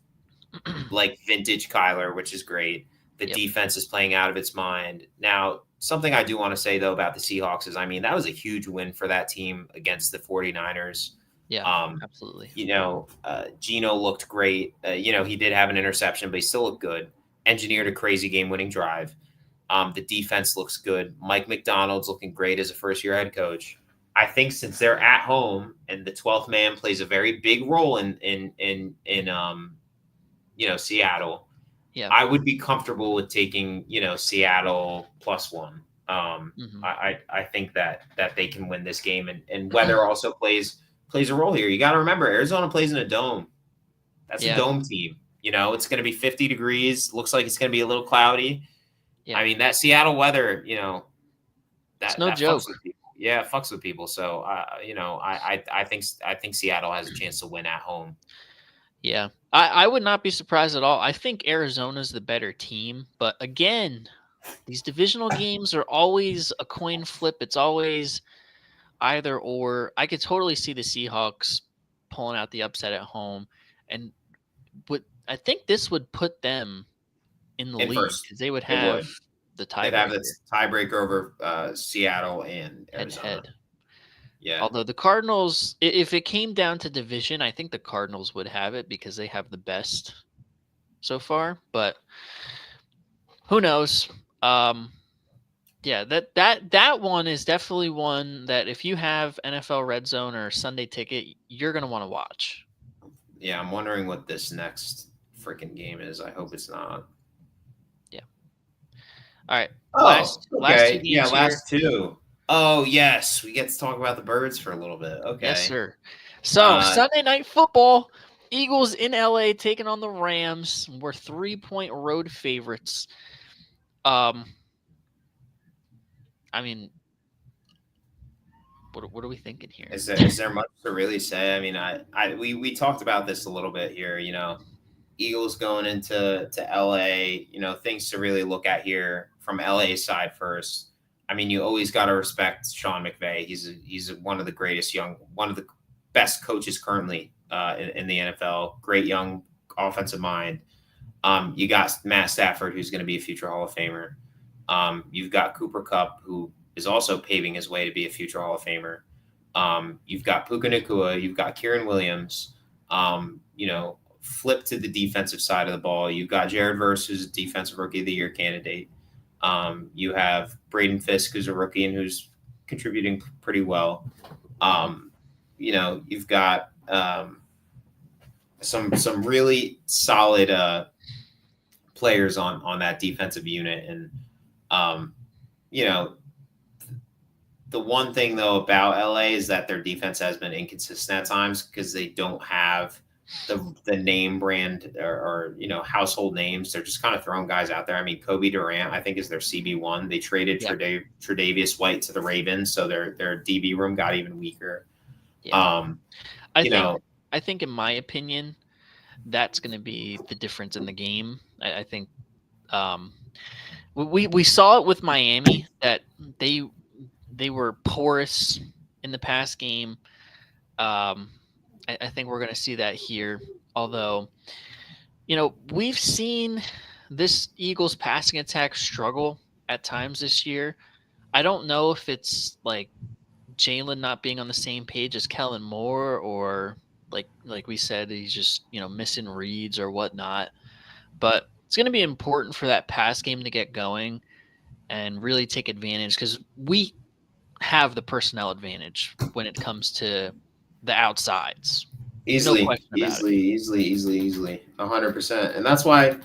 like vintage Kyler, which is great. The defense is playing out of its mind. Now, something I do want to say, though, about the Seahawks is, I mean, that was a huge win for that team against the 49ers. Yeah, absolutely. Geno looked great. He did have an interception, but he still looked good. Engineered a crazy game-winning drive. The defense looks good. Mike McDonald's looking great as a first-year head coach. I think since they're at home and the 12th man plays a very big role in Seattle, I would be comfortable with taking, Seattle +1. I think that they can win this game, and weather also plays a role here. You got to remember, Arizona plays in a dome. That's a dome team. It's going to be 50 degrees. Looks like it's going to be a little cloudy. Yeah. I mean, that Seattle weather, it's no joke. Yeah, it fucks with people. So, I think Seattle has a chance to win at home. Yeah, I would not be surprised at all. I think Arizona's the better team. But again, these divisional games are always a coin flip. It's always either or. I could totally see the Seahawks pulling out the upset at home. And I think this would put them in the lead because they would have the tiebreaker. They'd have the tiebreaker over Seattle and Arizona. Head. Yeah. Although the Cardinals, if it came down to division, I think the Cardinals would have it because they have the best so far. But who knows? That one is definitely one that if you have NFL Red Zone or Sunday Ticket, you're going to want to watch. Yeah, I'm wondering what this next freaking game is. I hope it's not. Yeah. All right. Last two. Oh, yes. We get to talk about the birds for a little bit. Okay. Yes, sir. So, Sunday Night Football, Eagles in LA taking on the Rams. We're 3-point road favorites. I mean, what are we thinking here? Is there much to really say? I mean, we talked about this a little bit here, Eagles going into LA, things to really look at here from LA's side first. I mean, you always got to respect Sean McVay. He's one of the best coaches currently in the NFL. Great young offensive mind. You got Matt Stafford, who's going to be a future Hall of Famer. You've got Cooper Kupp, who is also paving his way to be a future Hall of Famer. You've got Puka Nacua. You've got Kieran Williams. Flip to the defensive side of the ball. You've got Jared Verse, who's a Defensive Rookie of the Year candidate. You have Braden Fisk, who's a rookie and who's contributing pretty well. You've got some really solid players on that defensive unit. And, the one thing, though, about LA is that their defense has been inconsistent at times because they don't have the name brand or household names. They're just kind of throwing guys out there. I mean, Kobe Durant, I think, is their CB1. They traded Tre'Davious White to the Ravens, so their DB room got even weaker. Yeah. I think, in my opinion, that's going to be the difference in the game. I think we saw it with Miami that they were porous in the pass game. I think we're going to see that here. Although, we've seen this Eagles passing attack struggle at times this year. I don't know if it's like Jalen not being on the same page as Kellen Moore, or like we said, he's just, missing reads or whatnot. But it's going to be important for that pass game to get going and really take advantage, because we have the personnel advantage when it comes to the outsides. Easily, 100%. And that's why,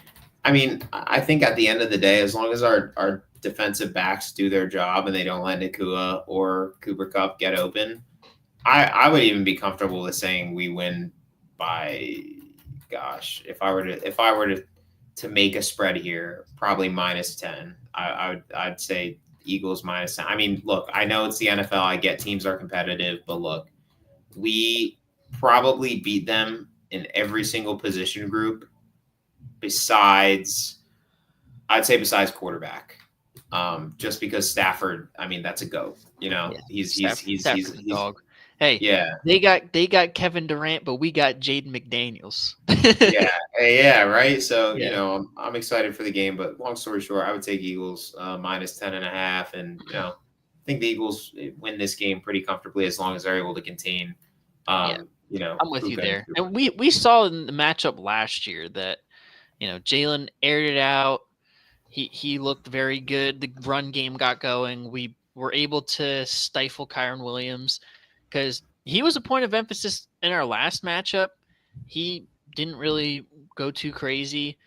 I think at the end of the day, as long as our defensive backs do their job and they don't let Nacua or Cooper Kupp get open, I would even be comfortable with saying we win by, gosh, if I were to make a spread here, probably -10. I'd say Eagles -10. I mean, look, I know it's the NFL. I get teams are competitive, but look, we probably beat them in every single position group besides, I'd say besides quarterback. Just because Stafford, I mean, that's a goat. You know, Yeah, Stafford's a dog. Hey, yeah, they got Kevin Durant, but we got Jaden McDaniels. yeah, yeah, right. So Yeah, I'm excited for the game. But long story short, I would take Eagles -10.5, and I think the Eagles win this game pretty comfortably as long as they're able to contain, yeah, I'm with you Puka and there. Cooper. And we saw in the matchup last year that Jalen aired it out. He looked very good. The run game got going. We were able to stifle Kyron Williams because he was a point of emphasis in our last matchup. He didn't really go too crazy.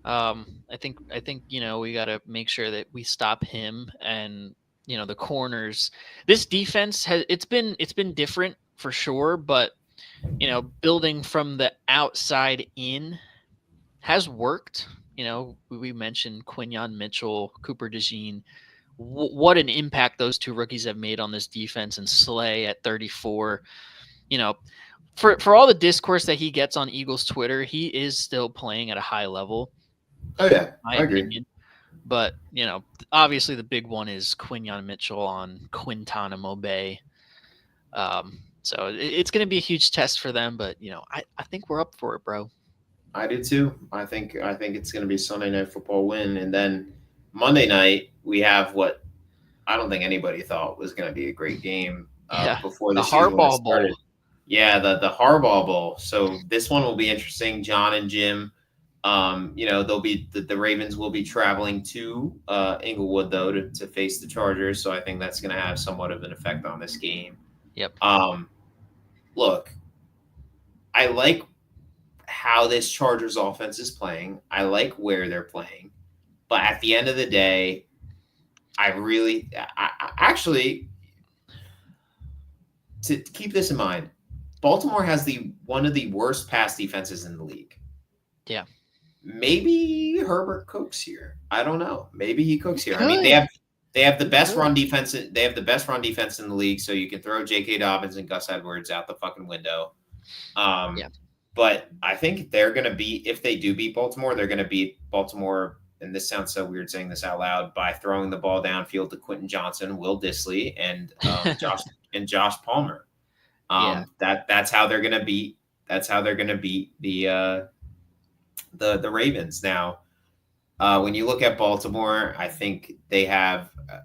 I think we got to make sure that we stop him and the corners. This defense it's been different for sure, but building from the outside in has worked. We mentioned Quinyon Mitchell, Cooper DeJean. What an impact those two rookies have made on this defense, and Slay at 34. You know, for all the discourse that he gets on Eagles Twitter, he is still playing at a high level, Oh yeah, my I agree. opinion. But obviously the big one is Quinyon Mitchell on Guantanamo Bay. So it's going to be a huge test for them, but I think we're up for it, bro. I do too. I think it's going to be Sunday Night Football win, and then Monday night we have what I don't think anybody thought was going to be a great game Yeah, before the the season when it Harbaugh started. Bowl. Yeah, the Harbaugh Bowl. So this one will be interesting. John and Jim, they'll be the Ravens will be traveling to Inglewood though to face the Chargers. So I think that's going to have somewhat of an effect on this game. Yep. Look, I like how this Chargers offense is playing. I like where they're playing, but at the end of the day, I actually, to keep this in mind, Baltimore has the one of the worst pass defenses in the league. Yeah. Maybe Herbert cooks here. I don't know. Maybe he cooks here. I mean, Could. they have the best run defense. They have the best run defense in the league. So you can throw J.K. Dobbins and Gus Edwards out the fucking window. Yeah. But I think they're going to beat, if they do beat Baltimore, they're going to beat Baltimore. And this sounds so weird saying this out loud, by throwing the ball downfield to Quentin Johnson, Will Dissly, and Josh Palmer. Yeah. That's how they're going to beat. That's how they're going to beat the Ravens. Now, when you look at Baltimore, I think they have a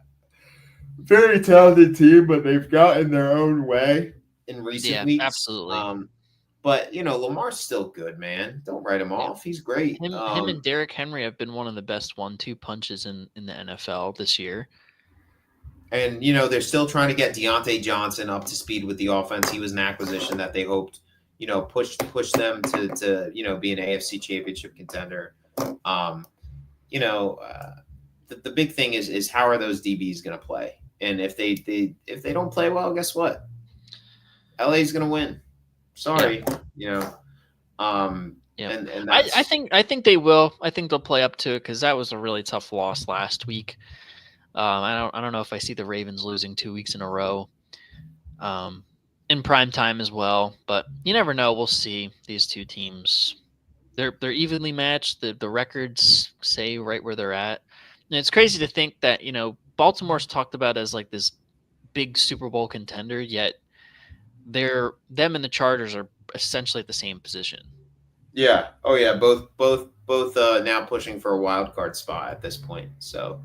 very talented team, but they've gotten their own way in recent weeks. Absolutely. But Lamar's still good, man. Don't write him off. He's great. Him and Derrick Henry have been one of the best 1-2 punches in the NFL this year. And they're still trying to get Deontay Johnson up to speed with the offense. He was an acquisition that they hoped push them to be an AFC Championship contender. The big thing is how are those DBs going to play? And if they don't play well, guess what? LA's going to win. Sorry, Yeah. And that's... I think they will. I think they'll play up to it because that was a really tough loss last week. I don't know if I see the Ravens losing 2 weeks in a row. In prime time as well, but you never know. We'll see. These two teams, they're evenly matched. The records say right where they're at, and it's crazy to think that Baltimore's talked about as like this big Super Bowl contender, yet them and the Chargers are essentially at the same position. Yeah. Oh yeah. Both now pushing for a wild card spot at this point. So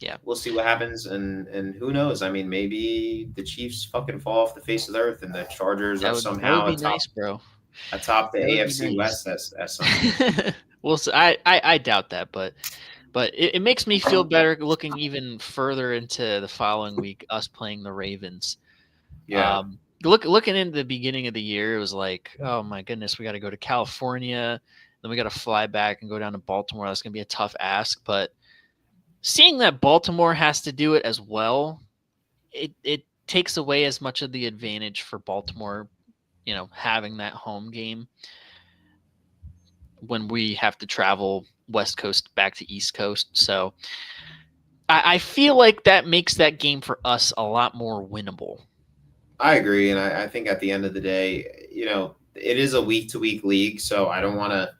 yeah, we'll see what happens, and who knows? I mean, maybe the Chiefs fucking fall off the face of the earth, and the Chargers are somehow atop, nice, bro. Atop the AFC West as something. Well, I doubt that, but it makes me feel better looking even further into the following week, us playing the Ravens. Yeah. Looking into the beginning of the year, it was like, oh my goodness, we got to go to California, then we got to fly back and go down to Baltimore. That's gonna be a tough ask, but seeing that Baltimore has to do it as well, it takes away as much of the advantage for Baltimore, having that home game when we have to travel West Coast back to East Coast. So I feel like that makes that game for us a lot more winnable. I agree, and I think at the end of the day, it is a week-to-week league, so I don't want to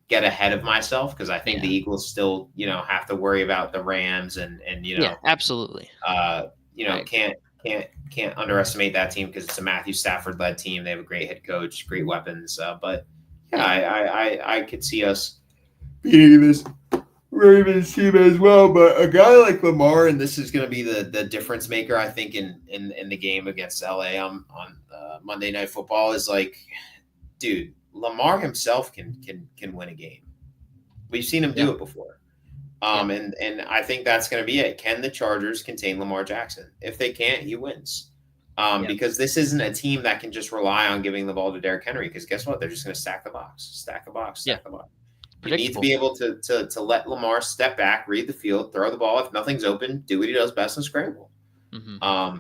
get ahead of myself because I think the Eagles still, have to worry about the Rams and absolutely. Can't underestimate that team because it's a Matthew Stafford led team. They have a great head coach, great weapons, but I could see us beating this Ravens team as well, but a guy like Lamar, and this is going to be the difference maker, I think, in the game against LA on Monday Night Football is like, dude, Lamar himself can win a game. We've seen him do it before, and I think that's going to be it. Can the Chargers contain Lamar Jackson? If they can't, he wins. Because this isn't a team that can just rely on giving the ball to Derrick Henry. Because guess what? They're just going to stack the box. You need to be able to let Lamar step back, read the field, throw the ball. If nothing's open, do what he does best and scramble. Mm-hmm.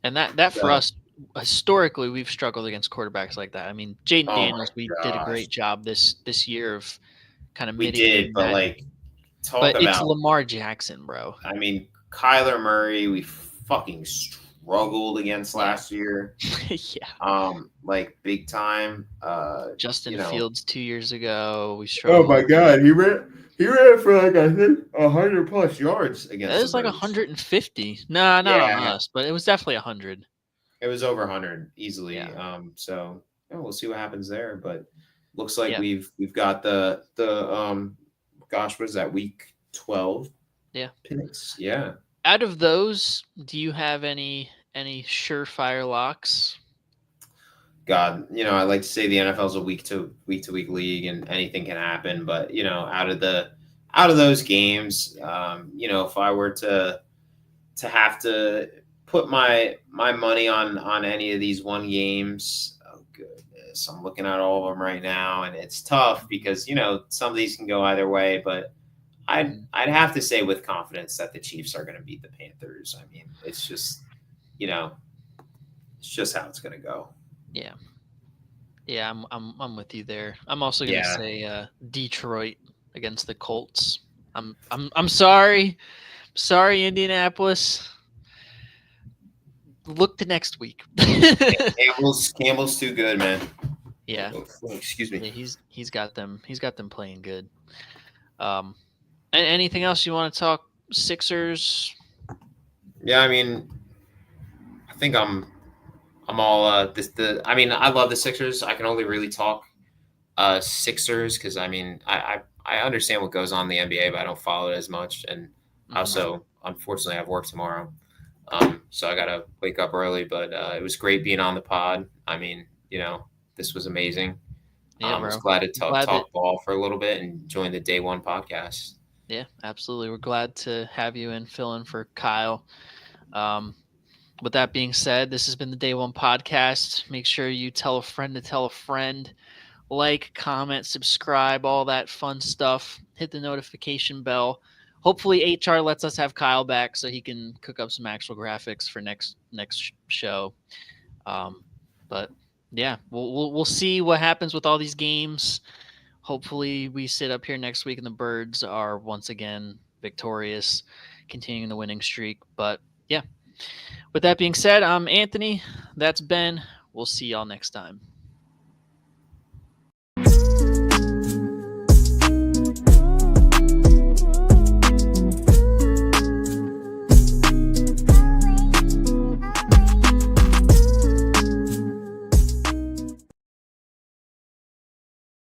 And that for us, historically, we've struggled against quarterbacks like that. I mean, Jaden Daniels, we did a great job this year of kind of mitigating but that. It's Lamar Jackson, bro. I mean, Kyler Murray, we fucking struggled against last year. Big time. Justin Fields 2 years ago, we struggled. Oh my God, he ran for I think 100+ yards against. It was 150. No, not on us, but it was definitely 100. It was over 100 easily. So we'll see what happens there. But looks like we've got the what is that, week 12? Yeah. Picks. Yeah. Out of those, do you have any surefire locks? God, I like to say the NFL is a week to week league and anything can happen. But out of those games, if I were to have to put my money on any of these one games, oh goodness, I'm looking at all of them right now, and it's tough because some of these can go either way. But I'd have to say with confidence that the Chiefs are going to beat the Panthers. I mean, it's just it's just how it's going to go. Yeah, I'm with you there. I'm also going to say Detroit against the Colts. I'm sorry, Indianapolis. Look to next week. Campbell's too good, man. Yeah. Oh, excuse me. Yeah, he's got them playing good. Anything else you want to talk Sixers? Yeah, I mean, I think I'm all I mean, I love the Sixers. I can only really talk Sixers because I mean I understand what goes on in the NBA, but I don't follow it as much. And also, unfortunately, I have work tomorrow, so I gotta wake up early. But it was great being on the pod. I mean, this was amazing. I was glad to talk ball for a little bit and join the Day One podcast. Yeah, absolutely. We're glad to have you fill in for Kyle. With that being said, this has been the Day One podcast. Make sure you tell a friend to tell a friend. Like, comment, subscribe, all that fun stuff. Hit the notification bell. Hopefully HR lets us have Kyle back so he can cook up some actual graphics for next show. But yeah, we'll see what happens with all these games. Hopefully we sit up here next week and the Birds are once again victorious, continuing the winning streak. But yeah, with that being said, I'm Anthony. That's Ben. We'll see y'all next time.